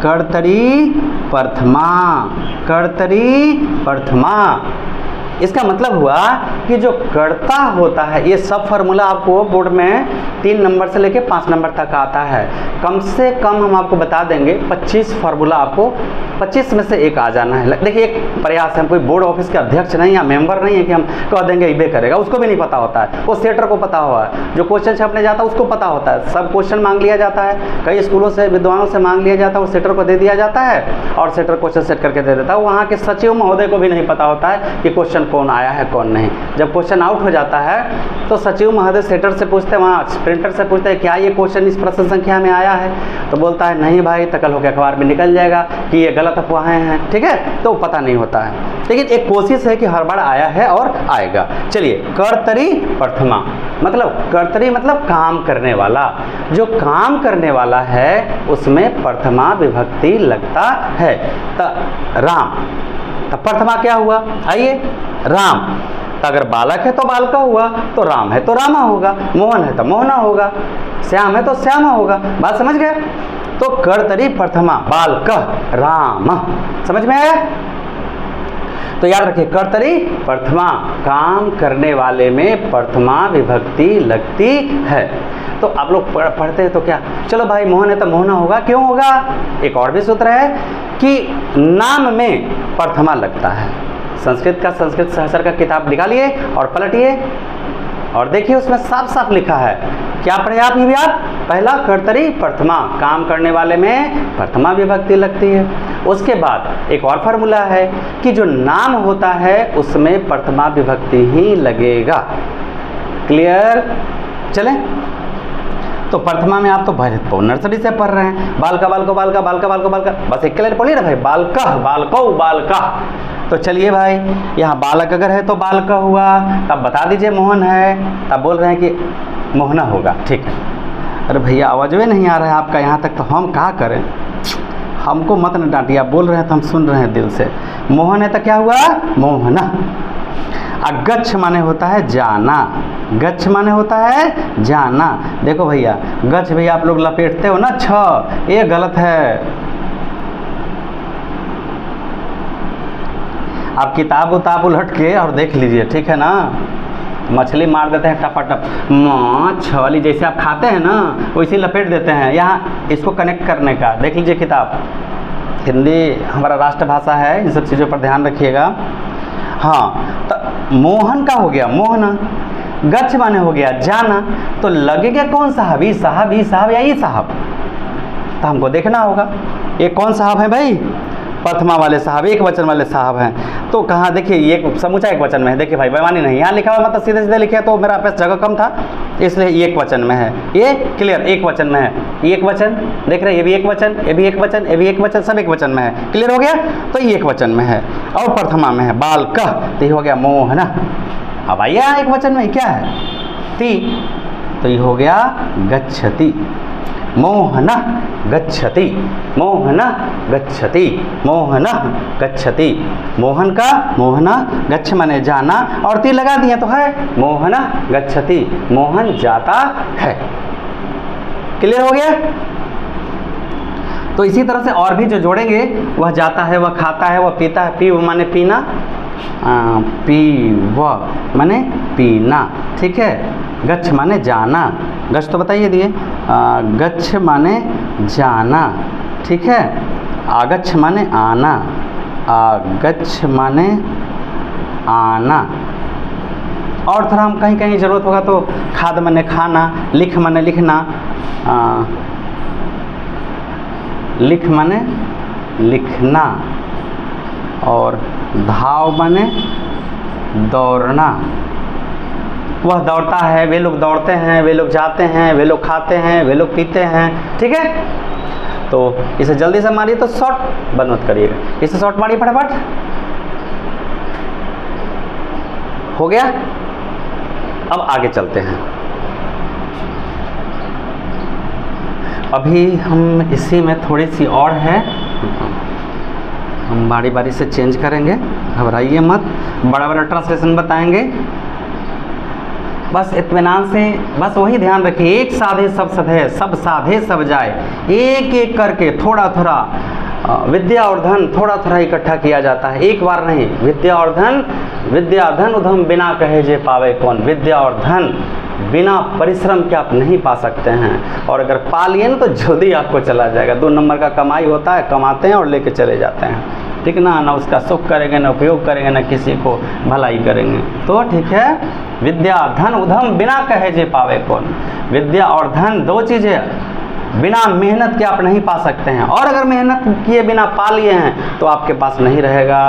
कर्तरी प्रथमा, कर्तरी प्रथमा, इसका मतलब हुआ कि जो कर्ता होता है, ये सब फार्मूला आपको बोर्ड में 3 नंबर से लेके 5 नंबर तक आता है। कम से कम हम आपको बता देंगे 25 फार्मूला, आपको 25 में से एक आ जाना है। देखिए एक प्रयास है, हम कोई बोर्ड ऑफिस के अध्यक्ष नहीं या मेंबर नहीं है कि हम कह देंगे इबे करेगा, उसको भी नहीं पता होता है। वो सेटर को पता हुआ है, जो क्वेश्चन छपने जाता है उसको पता होता है। सब क्वेश्चन मांग लिया जाता है, कई स्कूलों से विद्वानों से मांग लिया जाता है, वो सेटर को दे दिया जाता है और सेटर क्वेश्चन सेट करके दे देता है। वहाँ के सचिव महोदय को भी नहीं पता होता है कि क्वेश्चन कौन आया है कौन नहीं। जब क्वेश्चन आउट हो जाता है तो सचिव महोदय सेटर से पूछते हैं, वहाँ प्रिंटर से पूछते हैं क्या ये क्वेश्चन इस प्रश्न संख्या में आया है, तो बोलता है नहीं भाई, तो कल होकर अखबार में निकल जाएगा कि ये गलत अफवाहें हैं। ठीक है, तो पता नहीं होता है, लेकिन एक कोशिश है कि हर बार आया है और आएगा। चलिए, कर्तरी प्रथमा मतलब कर्तरी मतलब काम करने वाला, जो काम करने वाला है उसमें प्रथमा विभक्ति लगता है। तो राम, तो प्रथमा क्या हुआ, आइए राम। तो अगर बालक है तो बालका हुआ, तो राम है तो रामा होगा, मोहन है तो मोहना होगा, श्याम है तो श्यामा होगा। बात समझ गए? तो कर्तरी प्रथमा बालक राम, समझ में आया? तो याद रखिए, कर्तरी प्रथमा, काम करने वाले में प्रथमा विभक्ति लगती है। तो आप लोग पढ़ते हैं तो क्या, चलो भाई मोहन है तो मोहना होगा, क्यों होगा? एक और भी सूत्र है कि नाम में प्रथमा लगता है। संस्कृत का संस्कृत सहस्त्र का किताब निकालिए और पलटिए और देखिए, उसमें साफ साफ लिखा है। क्या पढ़े आप? ये भी आप, पहला कर्तरी प्रथमा, काम करने वाले में प्रथमा विभक्ति लगती है। उसके बाद एक और फार्मूला है कि जो नाम होता है उसमें प्रथमा विभक्ति ही लगेगा। क्लियर? चलें, तो प्रथमा में आप तो नर्सरी से पढ़ रहे हैं, बालका बालको बालका बालका बालको बालका, बस एक क्लियर पढ़िए ना भाई, बालका बालको बालका। तो चलिए भाई, यहाँ बालक अगर है तो बालका हुआ, तब बता दीजिए मोहन है, तब बोल रहे हैं कि मोहना होगा। ठीक है, अरे भैया आवाज़ भी नहीं आ रहा है आपका यहाँ तक, तो हम क्या करें? हमको मत न डांटिए, आप बोल रहे हैं तो हम सुन रहे हैं दिल से। मोहन है तो क्या हुआ? मोहना। गच्छ माने होता है जाना, गच्छ माने होता है जाना। देखो भैया, गच्छ भैया आप लोग लपेटते हो ना छ, ये गलत है। आप किताब उताब उलट के और देख लीजिए, ठीक है ना? मछली मार देते हैं टपाटप, माछ वाली जैसे आप खाते हैं ना वैसे लपेट देते हैं। यहाँ इसको कनेक्ट करने का देख लीजिए किताब, हिंदी हमारा राष्ट्रभाषा है, इन सब चीज़ों पर ध्यान रखिएगा। हाँ, तो मोहन का हो गया मोहना, गच्छ माने हो गया जाना, तो लगेगा कौन साहब? ई साहब, ई साहब या ई साहब? तो हमको देखना होगा ये कौन साहब है भाई? प्रथमा वाले साहब, एक वचन वाले साहब हैं। तो कहाँ देखिए, ये समूचा एक वचन में है। देखिए भाई, बेईमानी नहीं, यहाँ लिखा हुआ मतलब सीधे सीधे लिखे, तो मेरा पास जगह कम था इसलिए एक वचन में है। ये क्लियर, एक वचन में है, ये एक वचन देख रहे हैं, ये भी एक वचन, ये भी एक वचन, ये भी एक वचन, सब एक वचन में है। क्लियर हो गया? तो ये एक वचन में है और प्रथमा में है बालका, तो ये हो गया मोहना। अब आइए एक वचन में क्या है? ती, तो ये हो गया गच्छति, मोहना गच्छति, मोहना गच्छति, मोहना गच्छति। मोहन का मोहना, गच्छ माने जाना, और ती लगा दिया तो है मोहना गच्छति, मोहन जाता है। क्लियर हो गया? तो इसी तरह से और भी जो जोड़ेंगे, वह जाता है, वह खाता है, वह पीता है, पी माने पीना, पी व माने पीना। ठीक है, गच्छ माने जाना, गच्छ तो बताइए दिए, गच्छ माने जाना। ठीक है, आगच्छ माने आना, आगच्छ माने आना। और थोड़ा हम कहीं कहीं ज़रूरत होगा तो खाद माने खाना, लिख माने लिखना, लिख माने लिखना, और धाव माने दौड़ना। वह दौड़ता है, वे लोग दौड़ते हैं, वे लोग जाते हैं, वे लोग खाते हैं, वे लोग पीते हैं। ठीक है, तो इसे जल्दी से मारिए, तो शॉर्ट बंद मत करिएगा, इसे शॉर्ट मारिए फटाफट। हो गया? अब आगे चलते हैं। अभी हम इसी में थोड़ी सी और है, हम बारी बारी से चेंज करेंगे, घबराइए मत। बड़ा बड़ा ट्रांसलेशन बताएंगे, बस इत्मीनान से, बस वही ध्यान रखिए, एक साधे सब सधे, सब साधे सब जाए, एक एक करके थोड़ा थोड़ा विद्या और धन थोड़ा थोड़ा इकट्ठा किया जाता है, एक बार नहीं। विद्या धन उधम बिना कहे जे पावे कौन। विद्या और धन बिना परिश्रम के आप नहीं पा सकते हैं, और अगर पा लिए ना तो जल्दी आपको चला जाएगा। 2 नंबर का कमाई होता है, कमाते हैं और लेके चले जाते हैं, ठीक ना। ना उसका सुख करेंगे, ना उपयोग करेंगे, ना किसी को भलाई करेंगे। तो ठीक है, विद्या धन उधम बिना कहे जे पावे कौन। विद्या और धन 2 चीज़ें बिना मेहनत के आप नहीं पा सकते हैं, और अगर मेहनत किए बिना पा लिए हैं तो आपके पास नहीं रहेगा।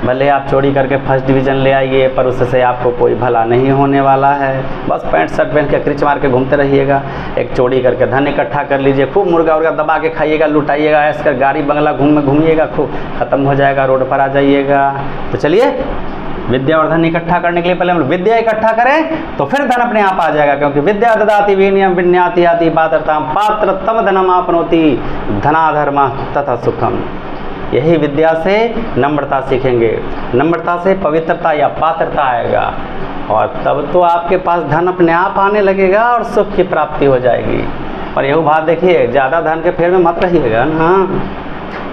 भले आप चोरी करके फर्स्ट डिवीज़न ले आइए, पर उससे आपको कोई भला नहीं होने वाला है। बस पैंट शर्ट पहन के क्रिच मार के घूमते रहिएगा। एक चोरी करके धन इकट्ठा कर लीजिए, खूब मुर्गा उर्गा दबा के खाइएगा, लुटाइएगा, ऐसा कर गाड़ी बंगला घूमिएगा, खूब ख़त्म हो जाएगा, रोड पर आ जाइएगा। तो चलिए, विद्या और धन इकट्ठा करने के लिए पहले हम विद्या इकट्ठा करें तो फिर धन अपने आप आ जाएगा, क्योंकि विद्या ददाति विनयम विन्याति याति पात्रताम पात्रतम धनम आपनोति धनाधर्मा तथा सुखम। यही विद्या से नम्रता सीखेंगे, नम्रता से पवित्रता या पात्रता आएगा, और तब तो आपके पास धन अपने आप आने लगेगा और सुख की प्राप्ति हो जाएगी। पर यही बात देखिए, ज़्यादा धन के फेर में मत रहिएगा ना।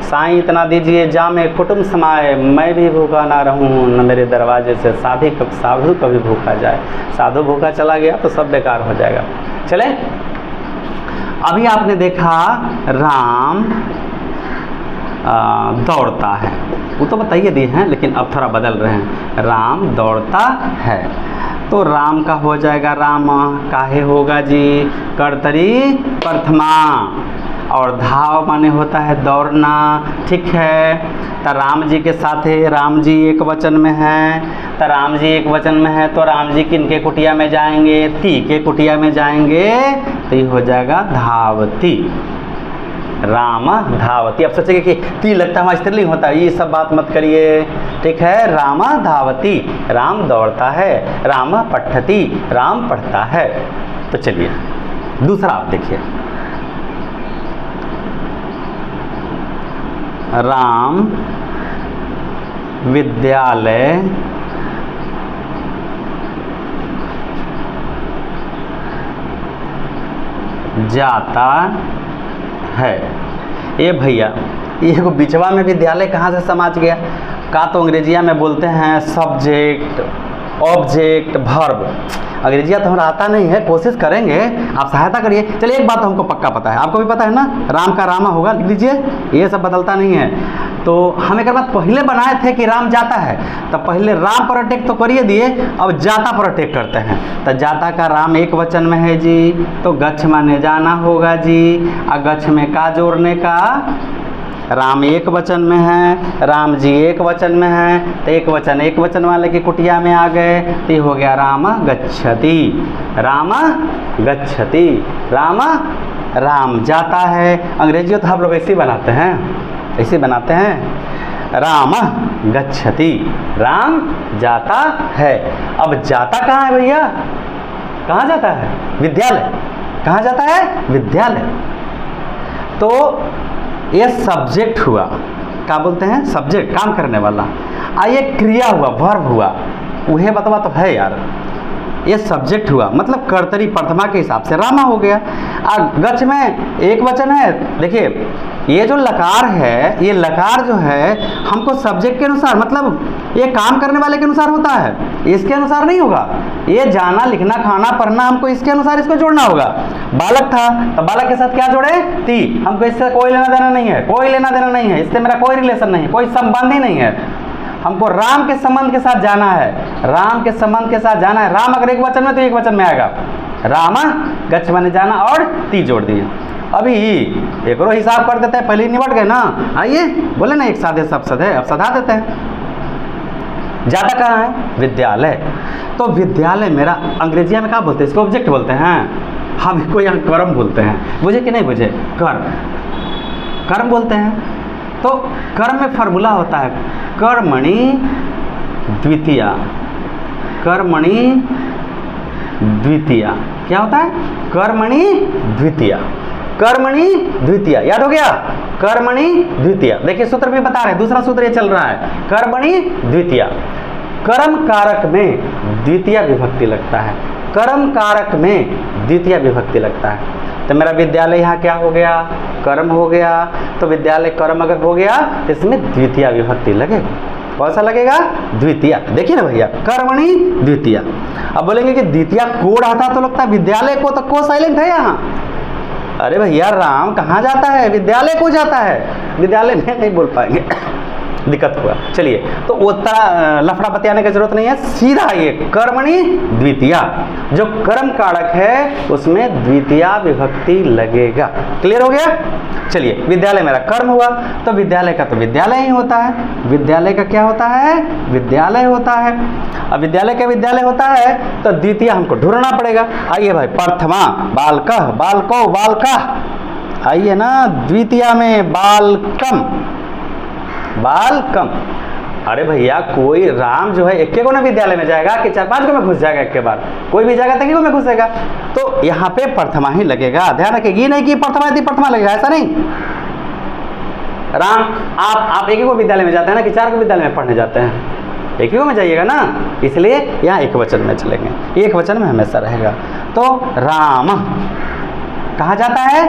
साईं इतना दीजिए जामे कुटुंब समाए, मैं भी भूखा ना रहूं, न मेरे दरवाजे से साधु कभी भूखा जाए। साधु भूखा चला गया तो सब बेकार हो जाएगा। चले, अभी आपने देखा राम दौड़ता है, वो तो बताइए दिए हैं, लेकिन अब थोड़ा बदल रहे हैं। राम दौड़ता है तो राम का हो जाएगा रामा, काहे होगा जी, कर्तरी प्रथमा, और धाव माने होता है दौड़ना, ठीक है। तो राम जी के साथ है, राम जी एक वचन में है, तो राम जी एक वचन में है तो राम जी किनके कुटिया में जाएंगे, ती के कुटिया में जाएंगे, तो ये हो जाएगा धावती। राम धावती। अब सोचेंगे कि ती लगता है वहाँ स्त्रीलिंग होता है, ये सब बात मत करिए, ठीक है। राम धावती, राम दौड़ता है, राम पठती, राम पढ़ता है। तो चलिए दूसरा आप देखिए, राम विद्यालय जाता है। ये भैया, ये को बिचवा में विद्यालय कहाँ से समाज गया? का तो अंग्रेजिया में बोलते हैं सब्जेक्ट, ऑब्जेक्ट, वर्ब। अंग्रेजिया तो हमारा आता नहीं है, कोशिश करेंगे, आप सहायता करिए। चलिए एक बात तो हमको पक्का पता है, आपको भी पता है ना, राम का रामा होगा, लिख लीजिए, ये सब बदलता नहीं है। तो हम एक बात पहले बनाए थे कि राम जाता है, तो पहले राम पर अटैक तो करिए दिए, अब जाता पर अटैक करते हैं। तो जाता का राम एक वचन में है जी, तो गच्छ माने जाना होगा जी, और गच्छ में का जोड़ने का, राम एक वचन में है, राम जी एक वचन में है, तो एक वचन वाले की कुटिया में आ गए, तो ये हो गया राम गच्छति। राम गच्छति, राम जाता है। अंग्रेजी तो हम लोग ऐसे बनाते हैं, ऐसे बनाते हैं, राम गच्छति, राम जाता है। अब जाता कहाँ है भैया? कहाँ जाता है? विद्यालय। कहाँ जाता है? विद्यालय। तो ये सब्जेक्ट हुआ, क्या बोलते हैं? सब्जेक्ट, काम करने वाला। ये क्रिया हुआ, वर्ब हुआ, वह बतवा तो है यार। ये सब्जेक्ट हुआ, मतलब कर्तरी प्रथमा के हिसाब से रामा हो गया। गच्छ में एक वचन है। देखिए ये जो लकार है, ये लकार जो है हमको सब्जेक्ट के अनुसार, मतलब ये काम करने वाले के अनुसार होता है, इसके अनुसार नहीं होगा। ये जाना, लिखना, खाना, पढ़ना, हमको इसके अनुसार इसको जोड़ना होगा। बालक था तो बालक के साथ क्या जोड़े? ती। हमको इससे कोई लेना देना नहीं है, कोई लेना देना नहीं है, इससे मेरा कोई रिलेशन नहीं है, कोई संबंध ही नहीं है। हमको राम के संबंध के साथ जाना है, राम के संबंध के साथ जाना है। राम अगर एक वचन में तो एक वचन में आएगा, रामा गच्छ माने जाना, और ती जोड़ दिए। अभी एक और हिसाब कर देते हैं, पहले ही निपट गए ना। आइए बोले ना, एक साधे सब सधे, अब सधा देते हैं। जाता कहाँ है? विद्यालय। तो विद्यालय मेरा, अंग्रेजिया में क्या बोलते हैं इसको? ऑब्जेक्ट बोलते हैं। हम इसको यहाँ कर्म बोलते हैं, बुझे कि नहीं बुझे? कर्म बोलते हैं। तो कर्म में फार्मूला होता है कर्मणि द्वितीया, कर्मणि द्वितीया। क्या होता है? कर्मणि द्वितीया, कर्मणि द्वितीया। याद हो गया? कर्मणि द्वितीया। देखिए सूत्र भी बता रहे हैं, दूसरा सूत्र ये चल रहा है, कर्मणि द्वितीया। कर्म कारक में द्वितीय विभक्ति लगता है, कर्म कारक में द्वितीय विभक्ति लगता है। तो मेरा विद्यालय यहाँ क्या हो गया, कर्म हो गया। तो विद्यालय कर्म अगर हो गया तो इसमें द्वितीय विभक्ति लगेगा। कौन सा लगेगा, द्वितीय। देखिए ना भैया, कर्मणि द्वितीय। अब बोलेंगे कि द्वितीय कोड आता तो लगता है विद्यालय को, तो को साइलेंट है यहाँ। अरे भैया राम कहाँ जाता है, विद्यालय को जाता है, विद्यालय में नहीं बोल पाएंगे दिक्कत हुआ। चलिए, तो उतना लफड़ा बतियाने की जरूरत नहीं है, सीधा ये कर्मणि द्वितीय, जो कर्म कारक है उसमें द्वितीय विभक्ति लगेगा। क्लियर हो गया। चलिए, विद्यालय मेरा कर्म हुआ, तो विद्यालय का तो विद्यालय ही होता है। विद्यालय का क्या होता है, विद्यालय होता है। अब विद्यालय का विद्यालय होता है तो द्वितीय हमको ढूंढना पड़ेगा। आइए भाई, प्रथमा बालकः बालको बालकः, आइए ना द्वितीय में बालकम बालकम। अरे भैया कोई राम जो है एक को ना विद्यालय में जाएगा कि 4-5 को में घुस जाएगा एक के बाद, कोई भी जाएगा तभी को में घुसेगा। तो यहाँ पे प्रथमा ही लगेगा। ध्यान रखिए, नहीं कि प्रथमा यदि प्रथमा लगेगा, ऐसा नहीं। राम आप एक को विद्यालय में जाते हैं ना कि 4 को विद्यालय में पढ़ने जाते हैं, एक ही में जाइएगा ना, इसलिए यहाँ एक वचन में चलेंगे, एक वचन में हमेशा रहेगा। तो राम कहाँ जाता है,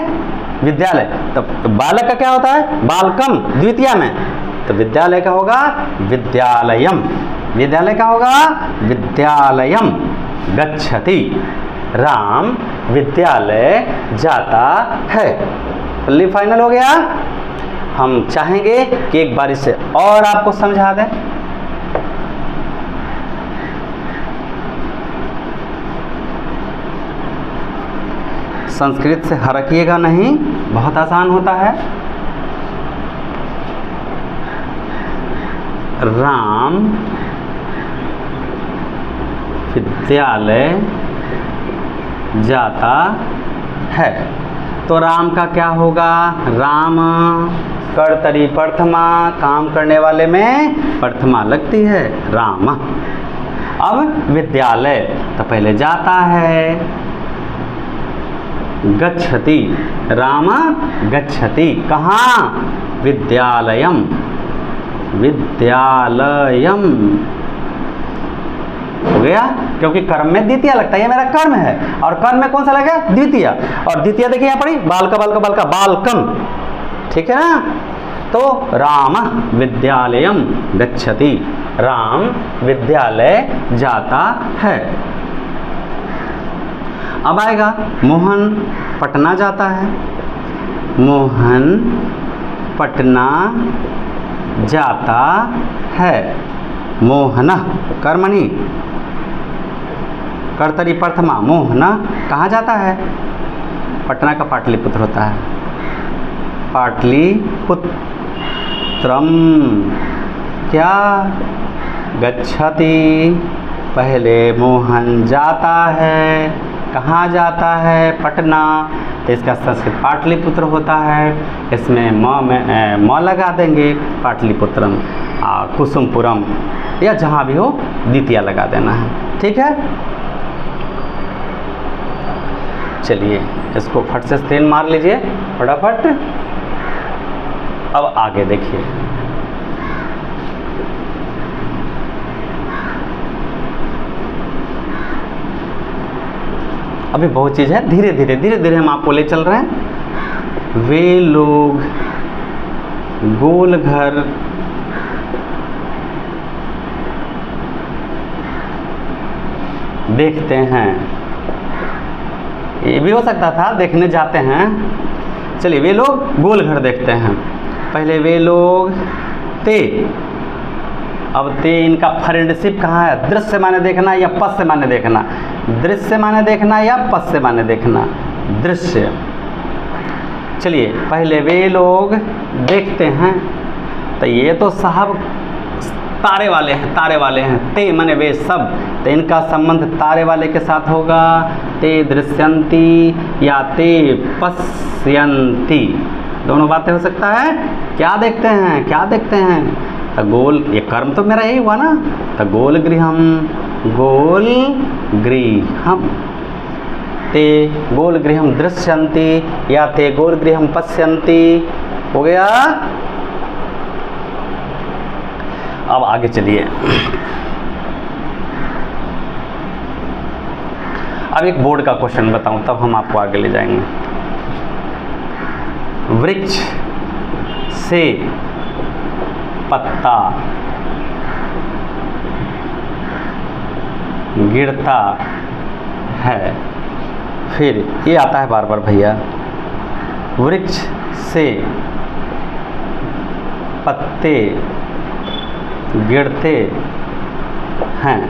विद्यालय। तो बालक का क्या होता है, बालकम द्वितीय में, तो विद्यालय का होगा विद्यालयम। विद्यालय का होगा विद्यालयम गच्छति। राम विद्यालय जाता है। फाइनल हो गया। हम चाहेंगे कि एक बार इसे और आपको समझा दें। संस्कृत से हरकिएगा नहीं, बहुत आसान होता है। राम विद्यालय जाता है, तो राम का क्या होगा, राम कर्तरी प्रथमा, काम करने वाले में प्रथमा लगती है, राम। अब विद्यालय तो पहले जाता है, गच्छति, राम गच्छति कहाँ, विद्यालयम। विद्यालयम हो गया, क्योंकि कर्म में द्वितीय लगता है, ये मेरा कर्म है, और कर्म में कौन सा लगेगा, द्वितीय। और द्वितीय देखिए यहाँ पड़ी, बालका बालका बालका बालकम, ठीक है ना। तो राम विद्यालयम गच्छति, राम विद्यालय जाता है। अब आएगा मोहन पटना जाता है, मोहन पटना जाता है। मोहन कर्मणि कर्तरी प्रथमा, मोहन कहाँ जाता है, पटना का पाटलिपुत्र होता है, पाटलिपुत्रम। क्या, गच्छति, पहले मोहन जाता है, कहाँ जाता है, पटना, तो इसका संस्कृत पाटलिपुत्र होता है। इसमें म लगा देंगे, पाटलिपुत्रम, कुसुमपुरम, या जहाँ भी हो द्वितीय लगा देना है, ठीक है। चलिए इसको फट से स्क्रीन मार लीजिए फटाफट। अब आगे देखिए, अभी बहुत चीज़ है, धीरे धीरे हम आपको ले चल रहे हैं। वे लोग गोल घर देखते हैं, ये भी हो सकता था देखने जाते हैं। चलिए, वे लोग गोल घर देखते हैं। पहले वे लोग ते, अब ते इनका फ्रेंडशिप कहाँ है, दृश्य माने देखना या पद से माने देखना, दृश्य माने देखना या पद से माने देखना, दृश्य। चलिए, पहले वे लोग देखते हैं, तो ये तो साहब तारे वाले हैं, तारे वाले हैं। ते माने वे सब, तो इनका संबंध तारे वाले के साथ होगा। ते दृश्यंती या ते पश्यंती, दोनों बातें हो सकता है। क्या देखते हैं, क्या देखते हैं, तो गोल, ये कर्म तो मेरा यही हुआ ना, तो गोल गृहम, गोल गृहम, ते गोल गृहम दृश्यंती या ते गोल गृहम पश्यंती, हो गया। अब आगे चलिए, अब एक बोर्ड का क्वेश्चन बताऊं, तब हम आपको आगे ले जाएंगे। वृक्ष से पत्ता गिरता है, फिर ये आता है बार बार भैया, वृक्ष से पत्ते गिरते हैं।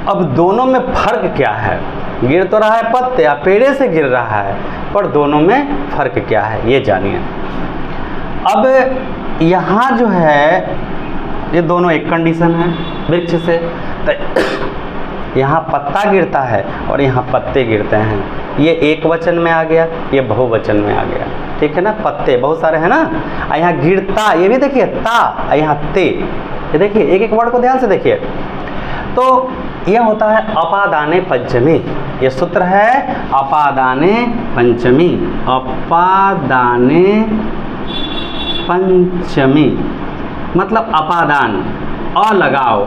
अब दोनों में फर्क क्या है? गिर तो रहा है पत्ते या पेड़े से गिर रहा है, पर दोनों में फर्क क्या है ये जानिए। अब यहाँ जो है ये दोनों एक कंडीशन है वृक्ष से, तो यहाँ पत्ता गिरता है और यहाँ पत्ते गिरते हैं, ये एक वचन में आ गया, ये बहुवचन में आ गया, ठीक है ना। पत्ते बहुत सारे हैं ना, और यहाँ गिरता, ये भी देखिए ता, यहाँ ते, ये देखिए एक एक वर्ड को ध्यान से देखिए। तो यह होता है अपादाने पंचमी, ये सूत्र है अपादाने पंचमी, अपादाने पंचमी मतलब अपादान, अ लगाओ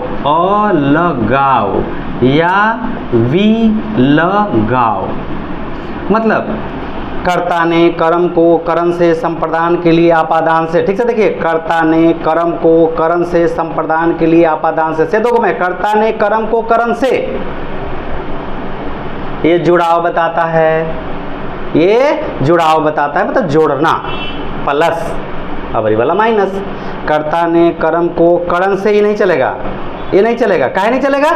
या वी लगाओ, मतलब कर्ता ने कर्म को करण से संप्रदान के लिए अपादान से, ठीक से देखिए, कर्ता ने कर्म को करण से संप्रदान के लिए अपादान से दो में, कर्ता ने कर्म को करण से, ये जुड़ाव बताता है, ये जुड़ाव बताता है, मतलब जोड़ना, प्लस अब ये वाला माइनस। कर्ता ने कर्म को करण से ही नहीं चलेगा, ये नहीं चलेगा, काहे नहीं चलेगा,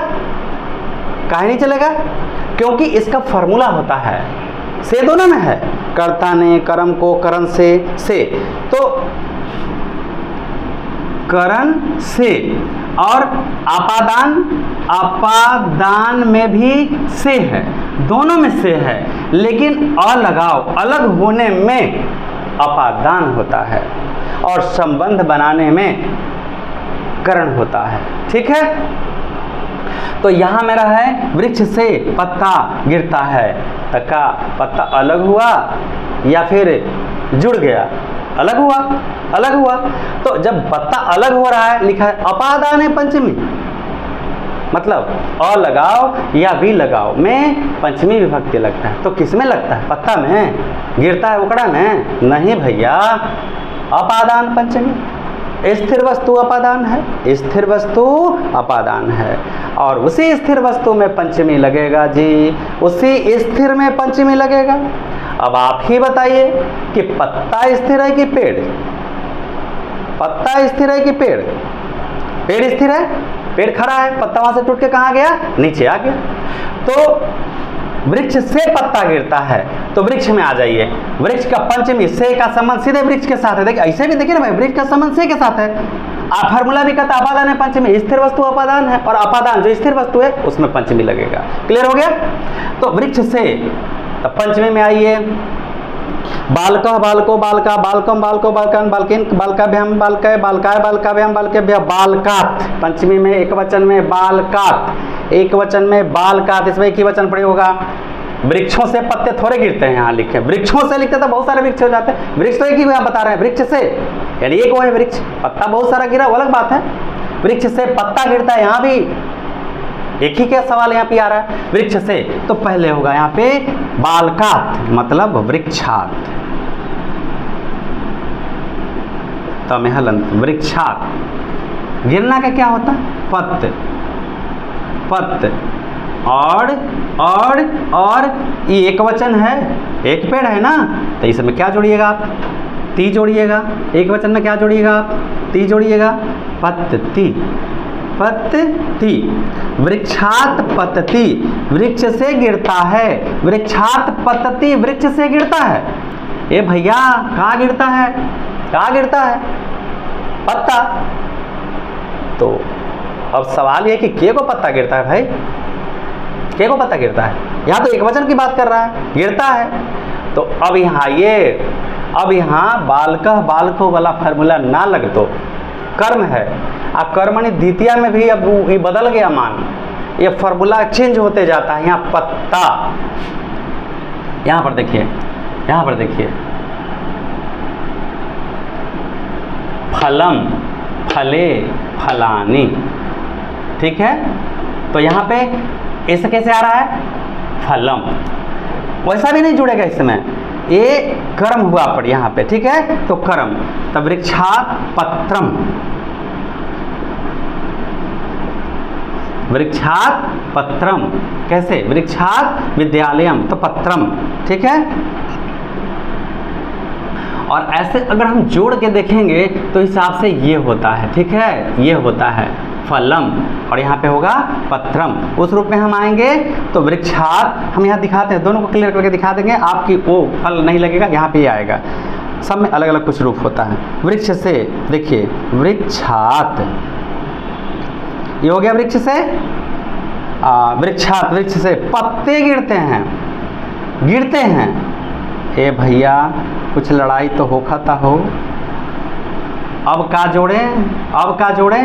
काहे नहीं चलेगा, क्योंकि इसका फॉर्मूला होता है, से दोनों में है, कर्ता ने कर्म को करण से तो करण से, और अपादान में भी से है, दोनों में से है, लेकिन अलगाव अलग होने में अपादान होता है और संबंध बनाने में करण होता है, ठीक है। तो यहाँ मेरा है वृक्ष से पत्ता गिरता है, तका पत्ता अलग हुआ या फिर जुड़ गया, अलग हुआ। तो जब पत्ता अलग हो रहा है, लिखा है अपादाने पंचमी, मतलब अ लगाओ या वी लगाओ में पंचमी विभक्ति लगता है। तो किस में लगता है? पत्ता में, गिरता है उकड़ा में? नहीं भैया, अपादान पंचमी, स्थिर वस्तु अपादान है, स्थिर वस्तु अपादान है, और उसी स्थिर वस्तु में पंचमी लगेगा जी, उसी स्थिर में पंचमी लगेगा। अब आप ही बताइए कि पत्ता स्थिर है कि पेड़? पत्ता स्थिर है कि पेड़? पेड़ स्थिर है, पेड़ खड़ा है, पत्ता वहां से टूट के कहाँ गया? नीचे आ गया। तो वृक्ष से पत्ता गिरता है, तो वृक्ष में आ जाइए, वृक्ष का पंचमी से का संबंध सीधे वृक्ष के साथ है। देखिए ऐसे भी देखिए ना भाई, वृक्ष का संबंध से के साथ है। फार्मूला भी कहता है अपादान है पंचमी, स्थिर वस्तु अपादान है, और अपादान जो स्थिर वस्तु है उसमें पंचमी लगेगा। क्लियर हो गया? तो वृक्ष से तो पंचमी में आइए, बालकः बालको बालका बालकम बालको बालकान बालकिन बालकाभ्याम बालकय बालकाय बालकाभ्याम बालकेभ्यः बालकात, पंचमी में एक वचन में बालकात, एक वचन में बालकात, इसमें एक ही वचन प्रयोग होगा। वृक्षों से पत्ते थोड़े गिरते हैं, यहाँ लिखे वृक्षों से लिखते तो बहुत सारे वृक्ष हो जाते हैं, वृक्ष तो एक ही यहाँ बता रहे हैं, वृक्ष से यानी एक वो है वृक्ष, पत्ता बहुत सारा गिरा वो अलग बात है, वृक्ष से पत्ता गिरता है, यहाँ भी एक ही क्या सवाल यहाँ पे आ रहा है, वृक्ष से, तो पहले होगा यहाँ पे बालकात मतलब वृक्षात, तमेहलंत वृक्षात, गिरना का क्या होता है? पत्त, पत्त, और ये एक वचन है, एक पेड़ है ना, तो इसमें क्या जोड़िएगा आप? ती जोड़िएगा, एक वचन में क्या जोड़िएगा आप? ती जोड़िएगा, पत्ती, पत्ती, वृक्षात पतति, वृक्ष से गिरता है, वृक्षात पतति, वृक्ष से गिरता है। ए भैया कहाँ गिरता है? कहाँ गिरता है? पत्ता। तो अब सवाल ये कि के को पत्ता गिरता है भाई, के को पत्ता गिरता है? यहाँ तो एक वचन की बात कर रहा है, गिरता है। तो अब यहाँ ये, अब यहाँ बालकः बालको वाला फार्मूला ना लग, तो कर्म है, अब कर्मणि द्वितीया में भी अब ये बदल गया मान, ये फार्मूला चेंज होते जाता है। यहाँ पत्ता, यहाँ पर देखिए, यहाँ पर देखिए, फलम फले फलानी, ठीक है। तो यहाँ पे ऐसे कैसे आ रहा है? फलम, वैसा भी नहीं जुड़ेगा इसमें, ये कर्म हुआ पर यहाँ पे, ठीक है, तो कर्म, तब वृक्षात पत्रम, वृक्षात पत्रम, कैसे, वृक्षात विद्यालयम, तो पत्रम, ठीक है। और ऐसे अगर हम जोड़ के देखेंगे तो हिसाब से ये होता है, ठीक है, ये होता है फलम, और यहाँ पे होगा पत्रम। उस रूप में हम आएंगे तो वृक्षात, हम यहाँ दिखाते हैं, दोनों को क्लियर करके दिखा देंगे, आपकी वो फल नहीं लगेगा, यहाँ पे ही आएगा, सब में अलग अलग कुछ रूप होता है। वृक्ष से, देखिए वृक्षात, ये हो गया वृक्ष से, वृक्षात, वृक्ष से पत्ते गिरते हैं, गिरते हैं, ए भैया कुछ लड़ाई तो हो खाता हो, अब का जोड़े, अब का जोड़े,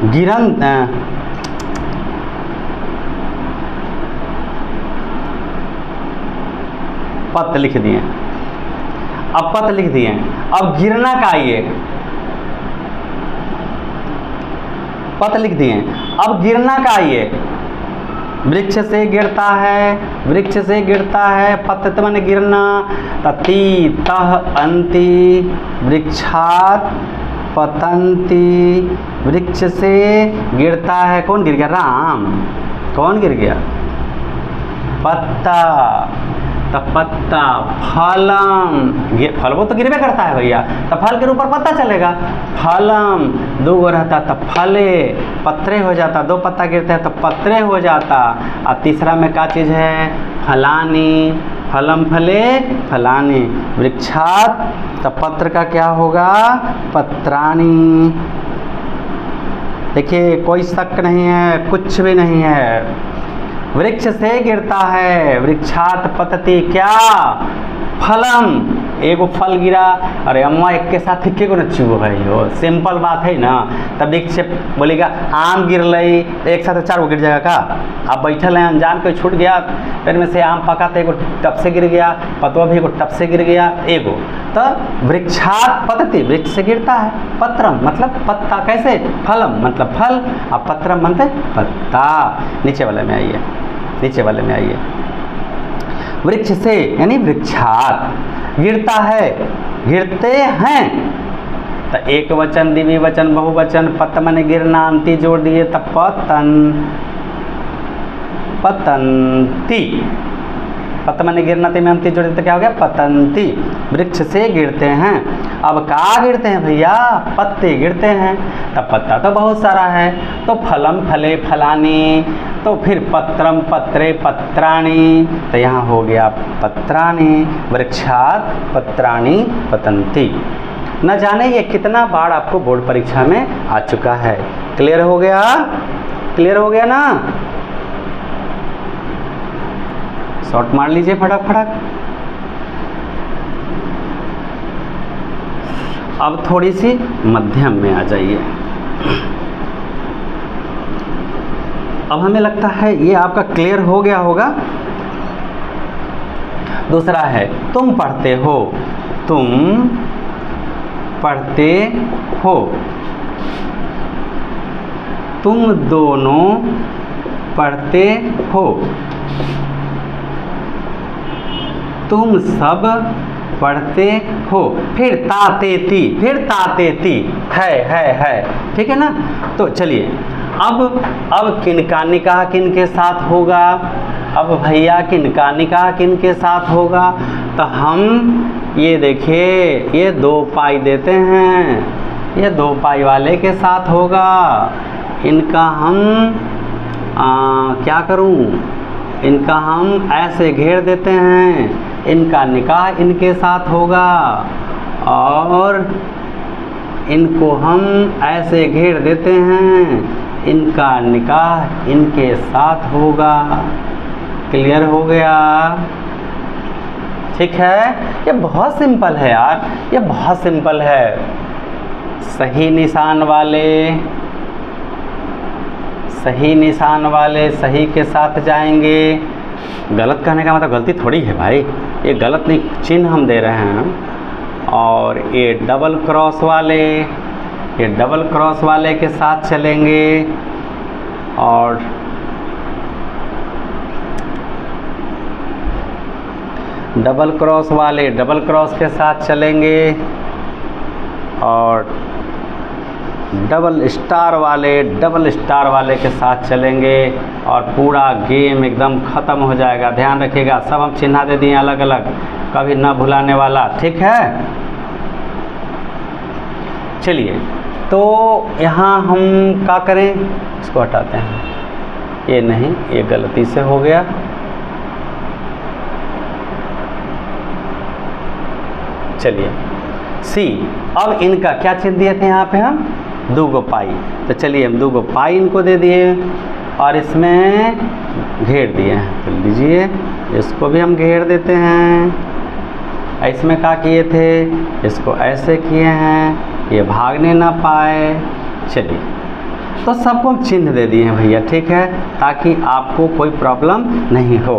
गिरन, पत्त लिख दिए, अब पत्त लिख दिए, अब गिरना का आइए, पत्त लिख दिए, अब गिरना का आइए, वृक्ष से गिरता है, वृक्ष से गिरता है, पत्त माने गिरना, तती तह अंति वृक्षात पतंती, वृक्ष से गिरता है, कौन गिर गया, राम, कौन गिर गया, पत्ता, तो पत्ता, फलम, फल वो तो गिरवे करता है भैया, तो फल के ऊपर पत्ता चलेगा, फलम, दो गो रहता तो फले, पत्रे हो जाता, दो पत्ता गिरते हैं तो पत्रे हो जाता, और तीसरा में क्या चीज़ है, फलानी, फलम फले फलानी, वृक्षात, तो पत्र का क्या होगा, पत्राणी। देखिए कोई शक नहीं है, कुछ भी नहीं है, वृक्ष से गिरता है, वृक्षात पतति, क्या, फलम, एगो फल गिरा, अरे अम्मा एक के साथ के को नच्चू भाई हो, सिंपल बात है ना। तब वृक्ष बोलेगा आम गिर लई, एक साथ 4 गो गिर जाएगा का, आप बैठल हैं अनजान कोई छूट गया, पेड़ में से आम पका तो एगो टप से गिर गया, पतवा भी एगो टप से गिर गया, एगो, तो वृक्षात पतति, वृक्ष से गिरता है, पत्रम मतलब पत्ता, कैसे, फलम मतलब फल, और पत्रम मतलब पत्ता। नीचे वाले में आइए, नीचे वाले में आइए, वृक्ष से यानी वृक्षात, गिरता है, गिरते हैं, तो एक वचन, द्विवचन, बहुवचन, पत माने गिरना, अंति जोड़ दिए तो पतन, पतंती, पत माने गिरना, में अंति जोड़ दिए तो क्या हो गया, पतंती, वृक्ष से गिरते हैं। अब कहाँ गिरते हैं भैया, पत्ते गिरते हैं, तब पत्ता तो बहुत सारा है, तो फलम फले फलानी, तो फिर पत्रम पत्रे पत्राणी, तो यहाँ हो गया पत्राणी, वृक्षात पत्राणी पतंती। न जाने ये कितना बार आपको बोर्ड परीक्षा में आ चुका है। क्लियर हो गया, क्लियर हो गया ना, शॉर्ट मार लीजिए फटाक फटाक। अब थोड़ी सी मध्यम में आ जाइए। अब हमें लगता है ये आपका क्लियर हो गया होगा। दूसरा है तुम पढ़ते हो, तुम पढ़ते हो, तुम दोनों पढ़ते हो, तुम सब पढ़ते हो, फिर तातेती, फिर तातेती, है, ठीक है ना। तो चलिए अब किनका निकाह किनके साथ होगा, अब भैया किनका निकाह किनके साथ होगा, तो हम ये देखिए ये 2 पाई देते हैं, ये 2 पाई वाले के साथ होगा। इनका हम क्या करूं, इनका हम ऐसे घेर देते हैं, इनका निकाह इनके साथ होगा, और इनको हम ऐसे घेर देते हैं, इनका निकाह इनके साथ होगा। क्लियर हो गया, ठीक है। ये बहुत सिंपल है यार, ये बहुत सिंपल है। सही निशान वाले, सही निशान वाले सही के साथ जाएंगे। गलत कहने का मतलब गलती थोड़ी है भाई, ये गलत नहीं, चिन्ह हम दे रहे हैं। और ये डबल क्रॉस वाले, ये डबल क्रॉस वाले के साथ चलेंगे। और डबल क्रॉस वाले डबल क्रॉस के साथ चलेंगे और डबल स्टार वाले के साथ चलेंगे और पूरा गेम एकदम ख़त्म हो जाएगा। ध्यान रखिएगा, सब हम चिन्ह दे दिए अलग अलग, कभी ना भुलाने वाला, ठीक है। चलिए, तो यहाँ हम क्या करें, इसको हटाते हैं, ये नहीं, ये गलती से हो गया। चलिए सी, अब इनका क्या चिन्ह दिए थे यहाँ पे हम, 2 गो पाई, तो चलिए हम 2 गो पाई इनको दे दिए और इसमें घेर दिए हैं। तो लीजिए इसको भी हम घेर देते हैं। इसमें क्या किए थे, इसको ऐसे किए हैं, ये भागने ना पाए। चलिए, तो सबको हम चिन्ह दे दिए हैं भैया, ठीक है, ताकि आपको कोई प्रॉब्लम नहीं हो।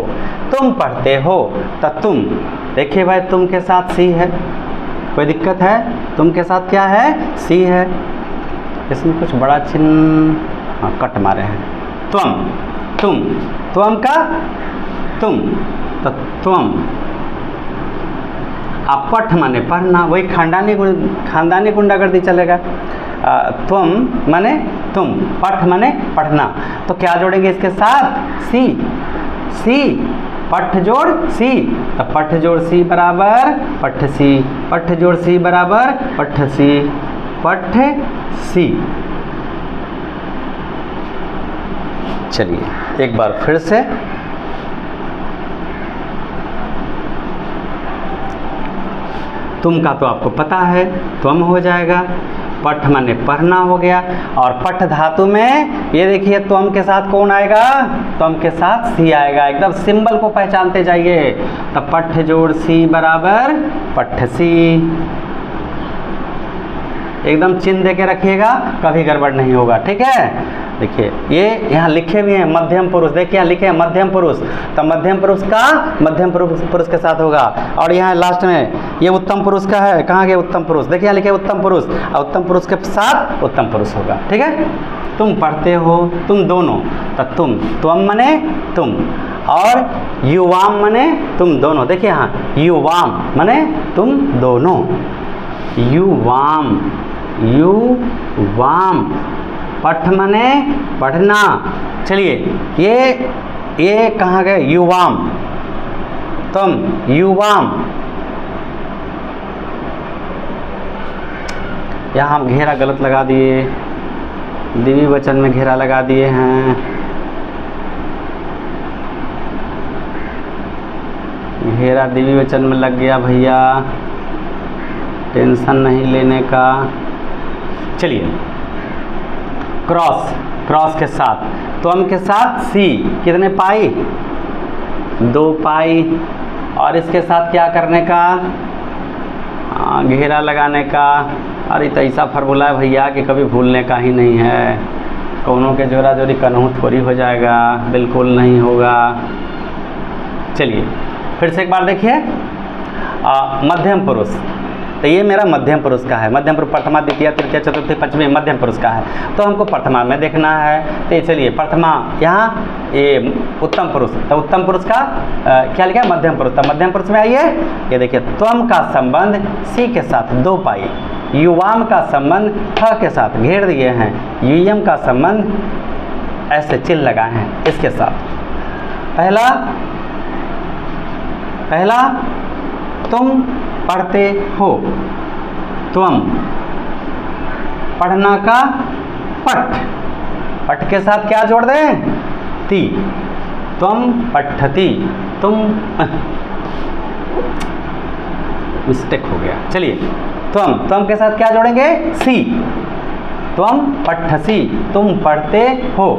तुम पढ़ते हो तो तुम, देखिए भाई तुम के साथ सी है, कोई दिक्कत है, तुम के साथ क्या है, सी है। इसमें कुछ बड़ा चिन्ह, हाँ कट मारे हैं। तुम का तुम, तो तुम। आप पठ माने पढ़ना, वही खानदानी गुंडागर्दी चलेगा। तुम माने तुम, पठ माने पढ़ना, तो क्या जोड़ेंगे इसके साथ, सी, पठ जोड़ सी, तो पठ जोड़ सी बराबर पठ सी, पठ जोड़ सी बराबर पठ सी, पठ सी। चलिए एक बार फिर से, तुम का तो आपको पता है, तुम हो जाएगा, पठ माने पढ़ना हो गया, और पठ धातु में ये देखिए तुम के साथ कौन आएगा, तुम के साथ सी आएगा। एकदम सिंबल को पहचानते जाइए, तो पठ जोड़ सी बराबर पठ सी। एकदम चिन्ह दे के रखिएगा, कभी गड़बड़ नहीं होगा, ठीक है। देखिए ये यहाँ लिखे भी हैं मध्यम पुरुष, देखिए यहाँ लिखे हैं मध्यम पुरुष, तो मध्यम पुरुष का मध्यम पुरुष के साथ होगा। और यहाँ लास्ट में ये उत्तम पुरुष का है, कहाँ गया उत्तम पुरुष, देखिए यहाँ लिखे उत्तम पुरुष, और उत्तम पुरुष के साथ उत्तम पुरुष होगा, ठीक है। तुम पढ़ते हो, तुम दोनों, तो तुम मने तुम, और युवाम मने तुम दोनों। देखिए यहाँ युवाम मने तुम दोनों, युवाम, पठ मने पढ़ना। चलिए ये कहाँ गए, युवाम, तुम युवाम। यहाँ हम घेरा गलत लगा दिए, द्विवचन में घेरा लगा दिए हैं। घेरा द्विवचन में लग गया भैया, टेंशन नहीं लेने का। चलिए क्रॉस के साथ, तुम के साथ सी, कितने पाई, 2 पाई, और इसके साथ क्या करने का, घेरा लगाने का। अरे तो ऐसा फार्मूला है भैया कि कभी भूलने का ही नहीं है, कोनों के जोड़ा जोड़ी कन्हू थोड़ी हो जाएगा, बिल्कुल नहीं होगा। चलिए फिर से एक बार देखिए, मध्यम पुरुष, तो ये मेरा मध्यम पुरुष का है, मध्यम पुरुष प्रथमा द्वितीय तृतीय चतुर्थी पंचमी मध्यम पुरुष का है, तो हमको प्रथमा में देखना है। तो चलिए प्रथमा, यहाँ ये उत्तम पुरुष, तो उत्तम पुरुष का क्या लिखा है, मध्यम पुरुष, तो मध्यम पुरुष में आइए, ये देखिए त्वम का संबंध सी के साथ 2 पाई, युवाम का संबंध थ के साथ घेर दिए हैं, युयम का संबंध ऐसे चिन्ह लगाए हैं इसके साथ। पहला तुम पढ़ते हो, तुम, पढ़ना का पठ के साथ क्या जोड़ दें, ती, तुम पठती, तुम, मिस्टेक हो गया। चलिए तुम के साथ क्या जोड़ेंगे, सी, तुम पठसी, तुम पढ़ते हो,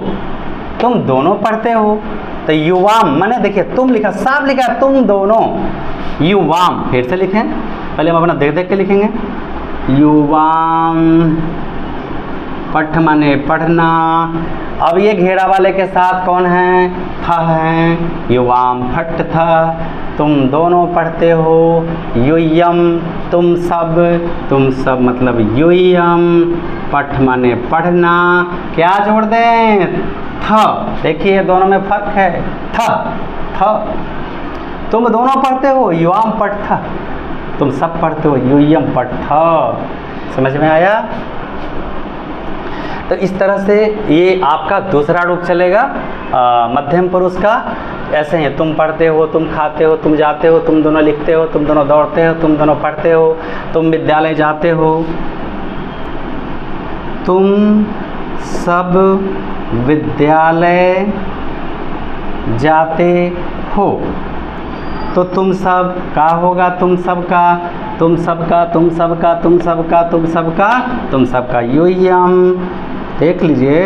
तुम दोनों पढ़ते हो। तो युवाम माने देखिए तुम लिखा, साफ लिखा तुम दोनों, युवाम। फिर से लिखें, पहले हम अपना देख देख के लिखेंगे, युवाम, पठ माने पढ़ना। अब ये घेरा वाले के साथ कौन है, था है, युवाम फट था, तुम दोनों पढ़ते हो, युयम, तुम सब मतलब युयम, पठ माने पढ़ना, क्या जोड़ दें, था। देखिए दोनों में फर्क है, था, तुम दोनों पढ़ते हो युवाम पठ, तुम सब पढ़ते हो यूयम पठ। समझ में आया? तो इस तरह से ये आपका दूसरा रूप चलेगा मध्यम पुरुष का। ऐसे हैं, तुम पढ़ते हो, तुम खाते हो, तुम जाते हो, तुम दोनों लिखते हो, तुम दोनों दौड़ते हो, तुम दोनों पढ़ते हो, तुम विद्यालय जाते हो, तुम सब विद्यालय जाते हो। तो तुम सब का होगा, तुम सबका, तुम सबका, तुम सबका, तुम सबका, तुम सबका, तुम सबका यूयम। देख लीजिए,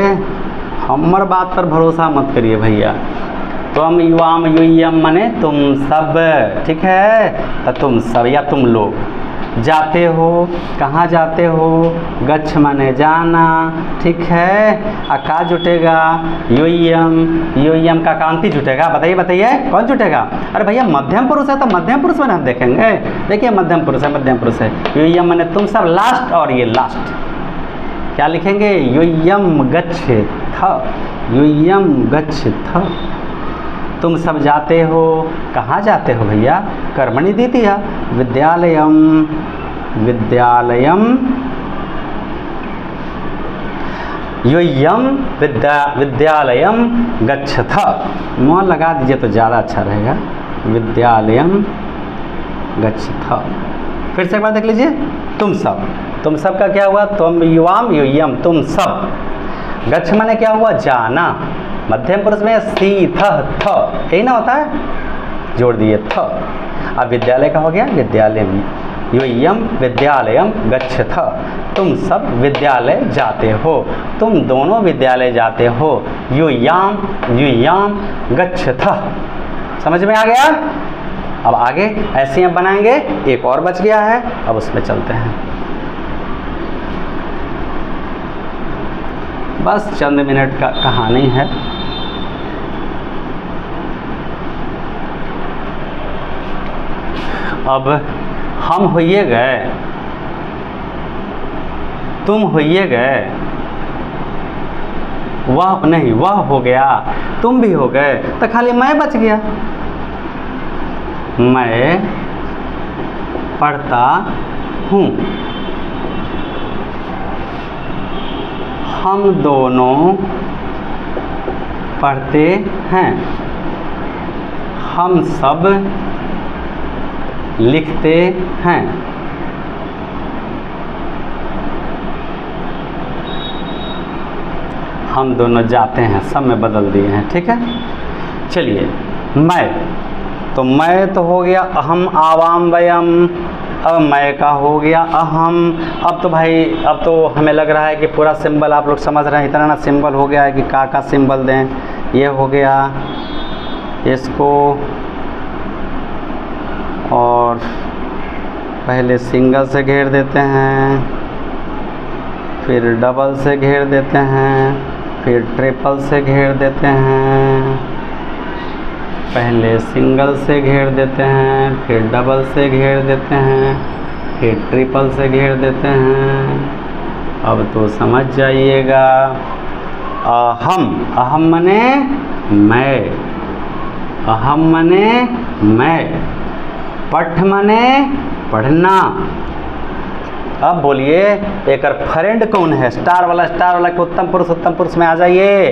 हमार बात पर भरोसा मत करिए भैया। तुम युवाम यूयम मने तुम सब, ठीक है? तो तुम सब या तुम लोग जाते हो, कहाँ जाते हो? गच्छ मने जाना, ठीक है? का जुटेगा यूयम, यूयम का कांति जुटेगा। बताइए बताइए कौन जुटेगा? अरे भैया मध्यम पुरुष है तो मध्यम पुरुष में हम देखेंगे। देखिए मध्यम पुरुष है, मध्यम पुरुष है। यूयम मने तुम सब लास्ट, और ये लास्ट क्या लिखेंगे? यूयम गच्छ था, यूयम गच्छ था। तुम सब जाते हो, कहाँ जाते हो भैया? कर्मणि द्वितीया विद्यालयम, विद्यालयम यूयम विद्यालयम गच्छथ। मोहर लगा दीजिए तो ज़्यादा अच्छा रहेगा। विद्यालयम गच्छथ। फिर से एक बार देख लीजिए, तुम सब, तुम सब का क्या हुआ? तुम युवाम यूयम, तुम सब। गच्छ माने क्या हुआ? जाना। मध्यम पुरुष में सी थ थ, यही ना होता है, जोड़ दिए थ। अब विद्यालय का हो गया विद्यालयम, यूयम विद्यालयम गच्छथ। तुम सब विद्यालय जाते हो, तुम दोनों विद्यालय जाते हो। यूयाम, यूयाम गच्छथ। समझ में आ गया? अब आगे ऐसे हम बनाएंगे। एक और बच गया है, अब उसमें चलते हैं। बस चंद मिनट का कहानी है। अब हम होइए गए, तुम होइए गए, वह नहीं, वह हो गया, तुम भी हो गए, तो खाली मैं बच गया। मैं पढ़ता हूँ, हम दोनों पढ़ते हैं, हम सब लिखते हैं, हम दोनों जाते हैं, सब में बदल दिए हैं। ठीक है, चलिए। मैं, तो मैं तो हो गया अहम आवाम वयम। अब मैं का हो गया अहम। अब तो भाई, अब तो हमें लग रहा है कि पूरा सिंबल आप लोग समझ रहे हैं। इतना ना सिंबल हो गया है कि का सिंबल दें। ये हो गया, इसको और पहले सिंगल से घेर देते हैं, फिर डबल से घेर देते हैं, फिर ट्रिपल से घेर देते हैं। पहले सिंगल से घेर देते हैं, फिर डबल से घेर देते हैं, फिर ट्रिपल से घेर देते हैं। अब तो समझ जाइएगा। अहम, अहम मने मैं, अहम मने मैं, पठ मने पढ़ना। अब बोलिए एक फ्रेंड कौन है? स्टार वाला, स्टार वाला के उत्तम पुरुष में आ जाइए।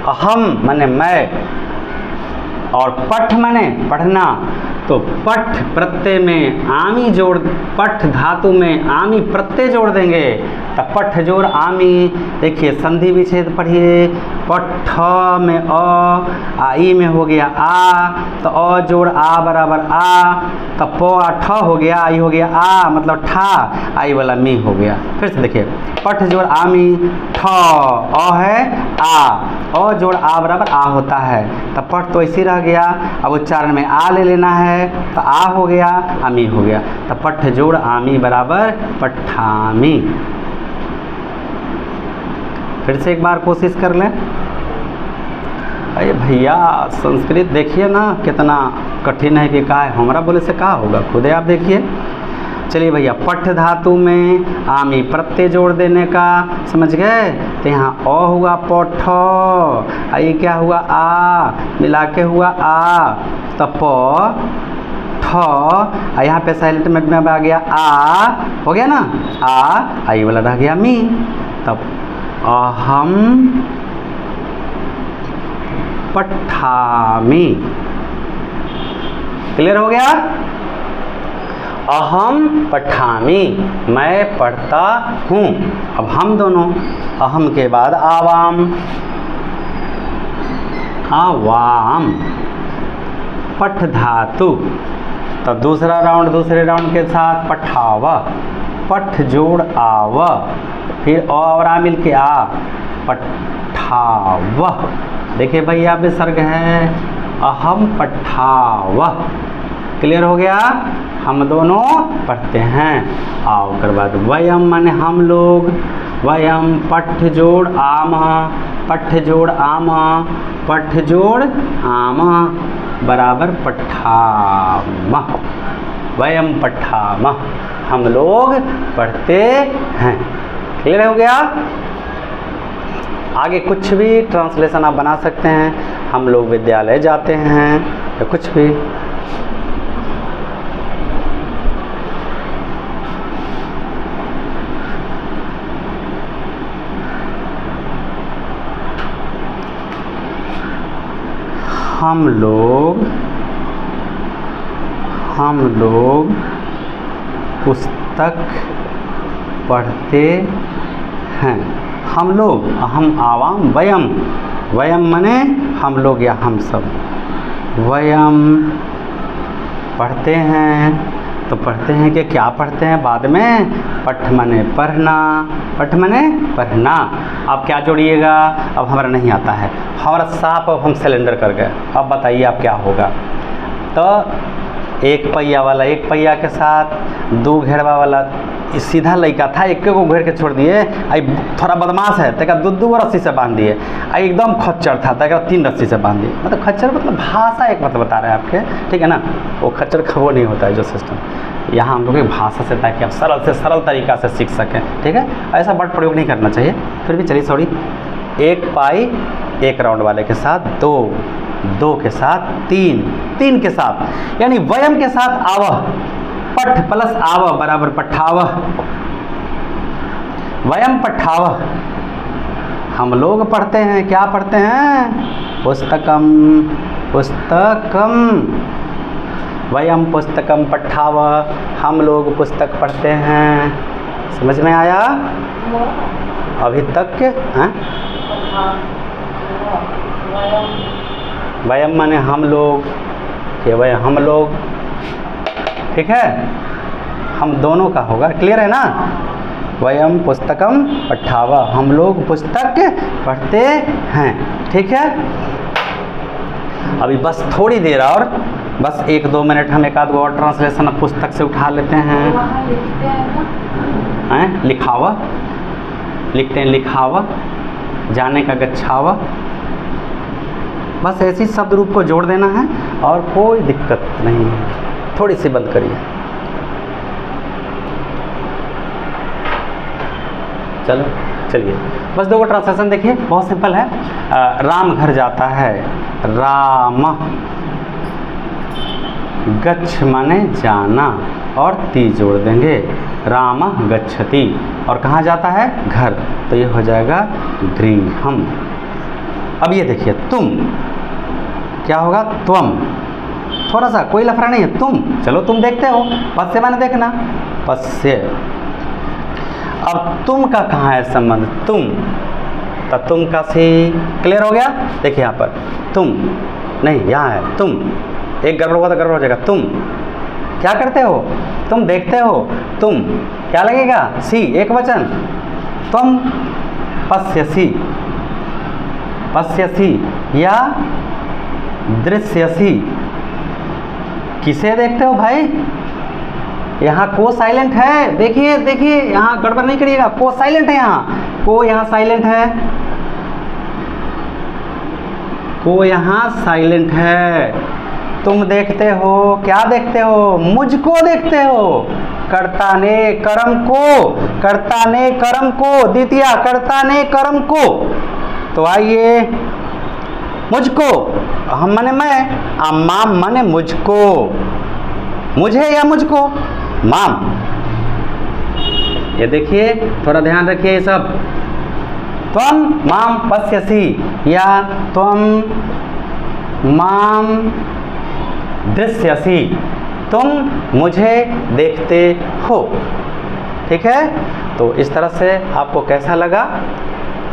अहम मने मैं और पठ मने पढ़ना। तो पठ प्रत्यय में आमी जोड़, पठ धातु में आमी प्रत्यय जोड़ देंगे तो पठ जोड़ आमी। देखिए संधि विच्छेद पढ़िए। पठ में आ ई में हो गया आ, तो अ जोड़ आ बराबर आ, तो प ठ हो गया, आई हो गया आ, मतलब ठा, आई वाला मी हो गया। फिर से देखिए, पठ जोड़ आमी, ठ अ है आ, अ जोड़ आ बराबर आ होता है, तो पठ तो ऐसे रह गया। अब उच्चारण में आ ले लेना है, तो आ हो गया, आमी हो गया, तो पठ जोड़ आमी बराबर पठामी। फिर से एक बार कोशिश कर लें। अरे भैया संस्कृत देखिए ना कितना कठिन है कि का है, हमारा बोले से का होगा, खुद आप देखिए। चलिए भैया, पठ धातु में आमी प्रत्यय जोड़ देने का, समझ गए? तो यहाँ अ हुआ पठ, ये क्या हुआ आ, मिला के हुआ आ, तो प ठ, यहाँ पे साइलेंट में आ गया आ, हो गया ना, आ ये वाला रह गया मी, तब अहम पठामि। क्लियर हो गया? अहम पठामि, मैं पढ़ता हूँ। अब हम दोनों, अहम के बाद आवाम, आवाम, पठ धातु, तो दूसरा राउंड, दूसरे राउंड के साथ पठाव, पठ जोड़ आव, फिर और आ मिल के आ, पठाव। देखिए भैया विसर्ग है, अहम पठाव। क्लियर हो गया? हम दोनों पढ़ते हैं। आओ कर बाद वयम माने हम लोग, वयम पठ जोड़ आम, पठ जोड़ आम, पठ जोड़ आम बराबर पठाम, वयम पठाम, हम लोग पढ़ते हैं। क्लियर हो गया? आगे कुछ भी ट्रांसलेशन आप बना सकते हैं, हम लोग विद्यालय जाते हैं या कुछ भी। हम लोग पुस्तक पढ़ते हैं। हम लोग, हम आवाम, वयम, वयम मने हम लोग या हम सब, वयम पढ़ते हैं। तो पढ़ते हैं कि क्या पढ़ते हैं बाद में, पठ मने पढ़ना, पठ मने पढ़ना। अब क्या जोड़िएगा, अब हमारा नहीं आता है, हमारा साफ, अब हम सिलेंडर कर गए। अब बताइए अब क्या होगा। तो एक पहिया वाला एक पहिया के साथ, दो घेरवा वाला, सीधा लड़का था, एक को घेर के छोड़ दिए, आई थोड़ा बदमाश है तक दो रस्सी से बांध दिए, आई एकदम खच्चर था तक 3 रस्सी से बांध दिए। मतलब खच्चर मतलब भाषा एक मतलब बता रहे हैं आपके, ठीक है ना, वो खच्चर वो नहीं होता है जो सिस्टम। यहाँ हम लोग एक भाषा से, ताकि आप सरल से सरल तरीक़ा से सीख सकें, ठीक है। ऐसा वर्ड प्रयोग नहीं करना चाहिए, फिर भी चलिए सॉरी। एक पाई एक राउंड वाले के साथ, दो, दो के साथ तीन, तीन के साथ, यानी वयम के साथ आवह, पठ प्लस आव बराबर पठावह, वयम पठावह, हम लोग पढ़ते हैं। क्या पढ़ते हैं? पुस्तकम, पुस्तकम, वयम पुस्तकम पठावह, हम लोग पुस्तक पढ़ते हैं। समझ में आया अभी तक के? वयम माने हम लोग, के वह हम लोग, ठीक है, हम दोनों का होगा। क्लियर है ना? वयम पुस्तकम पठावा, हम लोग पुस्तक पढ़ते हैं, ठीक है। अभी बस थोड़ी देर और, बस 1-2 मिनट हम एक आध और ट्रांसलेशन अब पुस्तक से उठा लेते हैं। लिखावा लिखते हैं, लिखावा, जाने का गच्छावा, बस ऐसी शब्द रूप को जोड़ देना है और कोई दिक्कत नहीं है। थोड़ी सी बंद करिए, चलो चलिए बस 2 ट्रांसलेशन देखिए, बहुत सिंपल है। राम घर जाता है, राम, गच्छ माने जाना और ती जोड़ देंगे, राम गच्छति, और कहाँ जाता है? घर, तो ये हो जाएगा गृहम। अब ये देखिए तुम, क्या होगा? त्वम, थोड़ा सा कोई लफड़ा नहीं है, तुम, चलो तुम देखते हो, पस्य माने देखना, पस्य। अब तुम का कहाँ है संबंध? तुम, तो तुम का सी। क्लियर हो गया? देखिए यहाँ पर तुम नहीं, यहाँ है तुम, एक गड़बड़ हुआ तो गड़बड़ हो जाएगा। तुम क्या करते हो? तुम देखते हो, तुम क्या लगेगा? सी, एक वचन, तुम पश्यसि, पश्यसि या दृश्यसि, किसे देखते हो भाई? यहाँ को साइलेंट है, देखिए देखिए, यहाँ गड़बड़ नहीं करिएगा, को साइलेंट है, यहाँ को, यहाँ साइलेंट है, को यहाँ साइलेंट है। तुम देखते हो, क्या देखते हो? मुझको देखते हो, कर्ता ने कर्म को, कर्ता ने कर्म को, द्वितीया कर्ता ने कर्म को। तो आइए, मुझको, हम माने मैं, अम्मा माने मुझको, मुझे या मुझको, माम। ये देखिए, थोड़ा ध्यान रखिए ये सब। त्वम माम पश्यसि या त्वम माम दृश्यसि, तुम मुझे देखते हो। ठीक है, तो इस तरह से आपको कैसा लगा?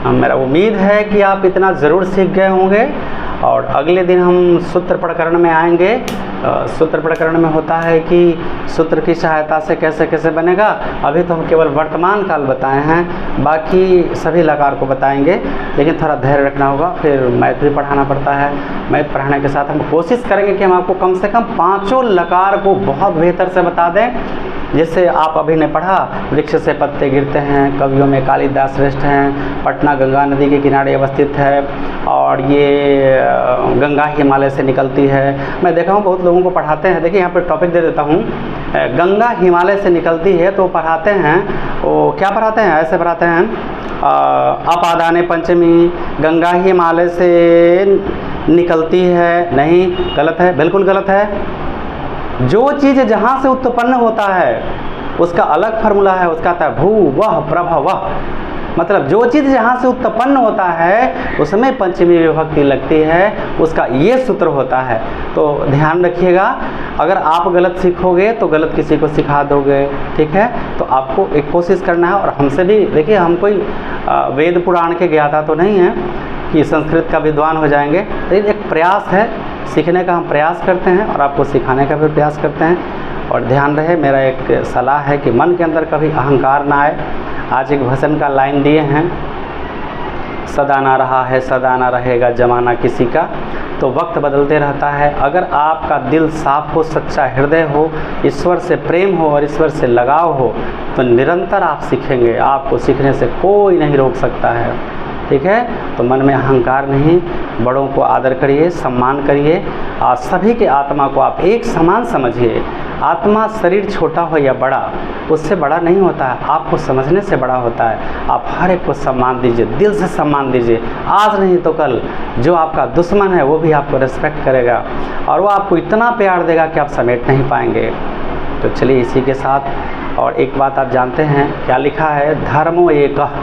मेरा उम्मीद है कि आप इतना ज़रूर सीख गए होंगे। और अगले दिन हम सूत्र प्रकरण में आएंगे। सूत्र प्रकरण में होता है कि सूत्र की सहायता से कैसे कैसे बनेगा। अभी तो हम केवल वर्तमान काल बताए हैं, बाकी सभी लकार को बताएंगे, लेकिन थोड़ा धैर्य रखना होगा। फिर मैथ भी पढ़ाना पड़ता है। मैथ पढ़ाने के साथ हम कोशिश करेंगे कि हम आपको कम से कम 5 लकार को बहुत बेहतर से बता दें। जैसे आप अभी ने पढ़ा, वृक्ष से पत्ते गिरते हैं, कवियों में कालिदास श्रेष्ठ हैं, पटना गंगा नदी के किनारे अवस्थित है, और ये गंगा हिमालय से निकलती है। मैं देखा हूँ बहुत लोगों को पढ़ाते हैं। देखिए यहाँ पर टॉपिक दे देता हूँ, गंगा हिमालय से निकलती है, तो पढ़ाते हैं, वो क्या पढ़ाते हैं? ऐसे पढ़ाते हैं, अपादाने पंचमी, गंगा हिमालय से निकलती है। नहीं, गलत है, बिल्कुल गलत है। जो चीज़ जहाँ से उत्पन्न होता है उसका अलग फार्मूला है, उसका आता है भू वह प्रभवः। मतलब जो चीज़ जहाँ से उत्पन्न होता है उसमें पंचमी विभक्ति लगती है, उसका ये सूत्र होता है। तो ध्यान रखिएगा, अगर आप गलत सीखोगे तो गलत किसी को सिखा दोगे। ठीक है, तो आपको एक कोशिश करना है। और हमसे भी देखिए, हम कोई वेद पुराण के ज्ञाता तो नहीं है कि संस्कृत का विद्वान हो जाएंगे, लेकिन एक प्रयास है, सीखने का हम प्रयास करते हैं और आपको सिखाने का भी प्रयास करते हैं। और ध्यान रहे, मेरा एक सलाह है कि मन के अंदर कभी अहंकार ना आए। आज एक भजन का लाइन दिए हैं, सदा ना रहा है सदा ना रहेगा ज़माना किसी का, तो वक्त बदलते रहता है। अगर आपका दिल साफ हो, सच्चा हृदय हो, ईश्वर से प्रेम हो और ईश्वर से लगाव हो, तो निरंतर आप सीखेंगे। आपको सीखने से कोई नहीं रोक सकता है। ठीक है, तो मन में अहंकार नहीं, बड़ों को आदर करिए, सम्मान करिए, और सभी के आत्मा को आप एक समान समझिए। आत्मा शरीर छोटा हो या बड़ा, उससे बड़ा नहीं होता है, आपको समझने से बड़ा होता है। आप हर एक को सम्मान दीजिए, दिल से सम्मान दीजिए। आज नहीं तो कल जो आपका दुश्मन है वो भी आपको रिस्पेक्ट करेगा, और वो आपको इतना प्यार देगा कि आप समेट नहीं पाएंगे। तो चलिए इसी के साथ, और एक बात आप जानते हैं क्या लिखा है? धर्मो एकः।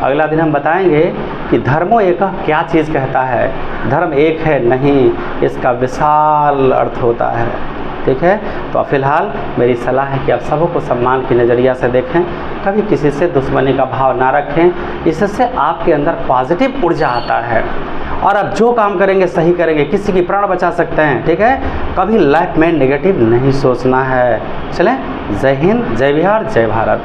अगला दिन हम बताएंगे कि धर्मो एकः क्या चीज़ कहता है। धर्म एक है नहीं, इसका विशाल अर्थ होता है। ठीक है, तो फिलहाल मेरी सलाह है कि आप सबको सम्मान की नज़रिया से देखें, कभी किसी से दुश्मनी का भाव ना रखें। इससे आपके अंदर पॉजिटिव ऊर्जा आता है, और आप जो काम करेंगे सही करेंगे, किसी की प्राण बचा सकते हैं। ठीक है, कभी लाइफ में नेगेटिव नहीं सोचना है। चलें, जय हिंद, जय बिहार, जय भारत।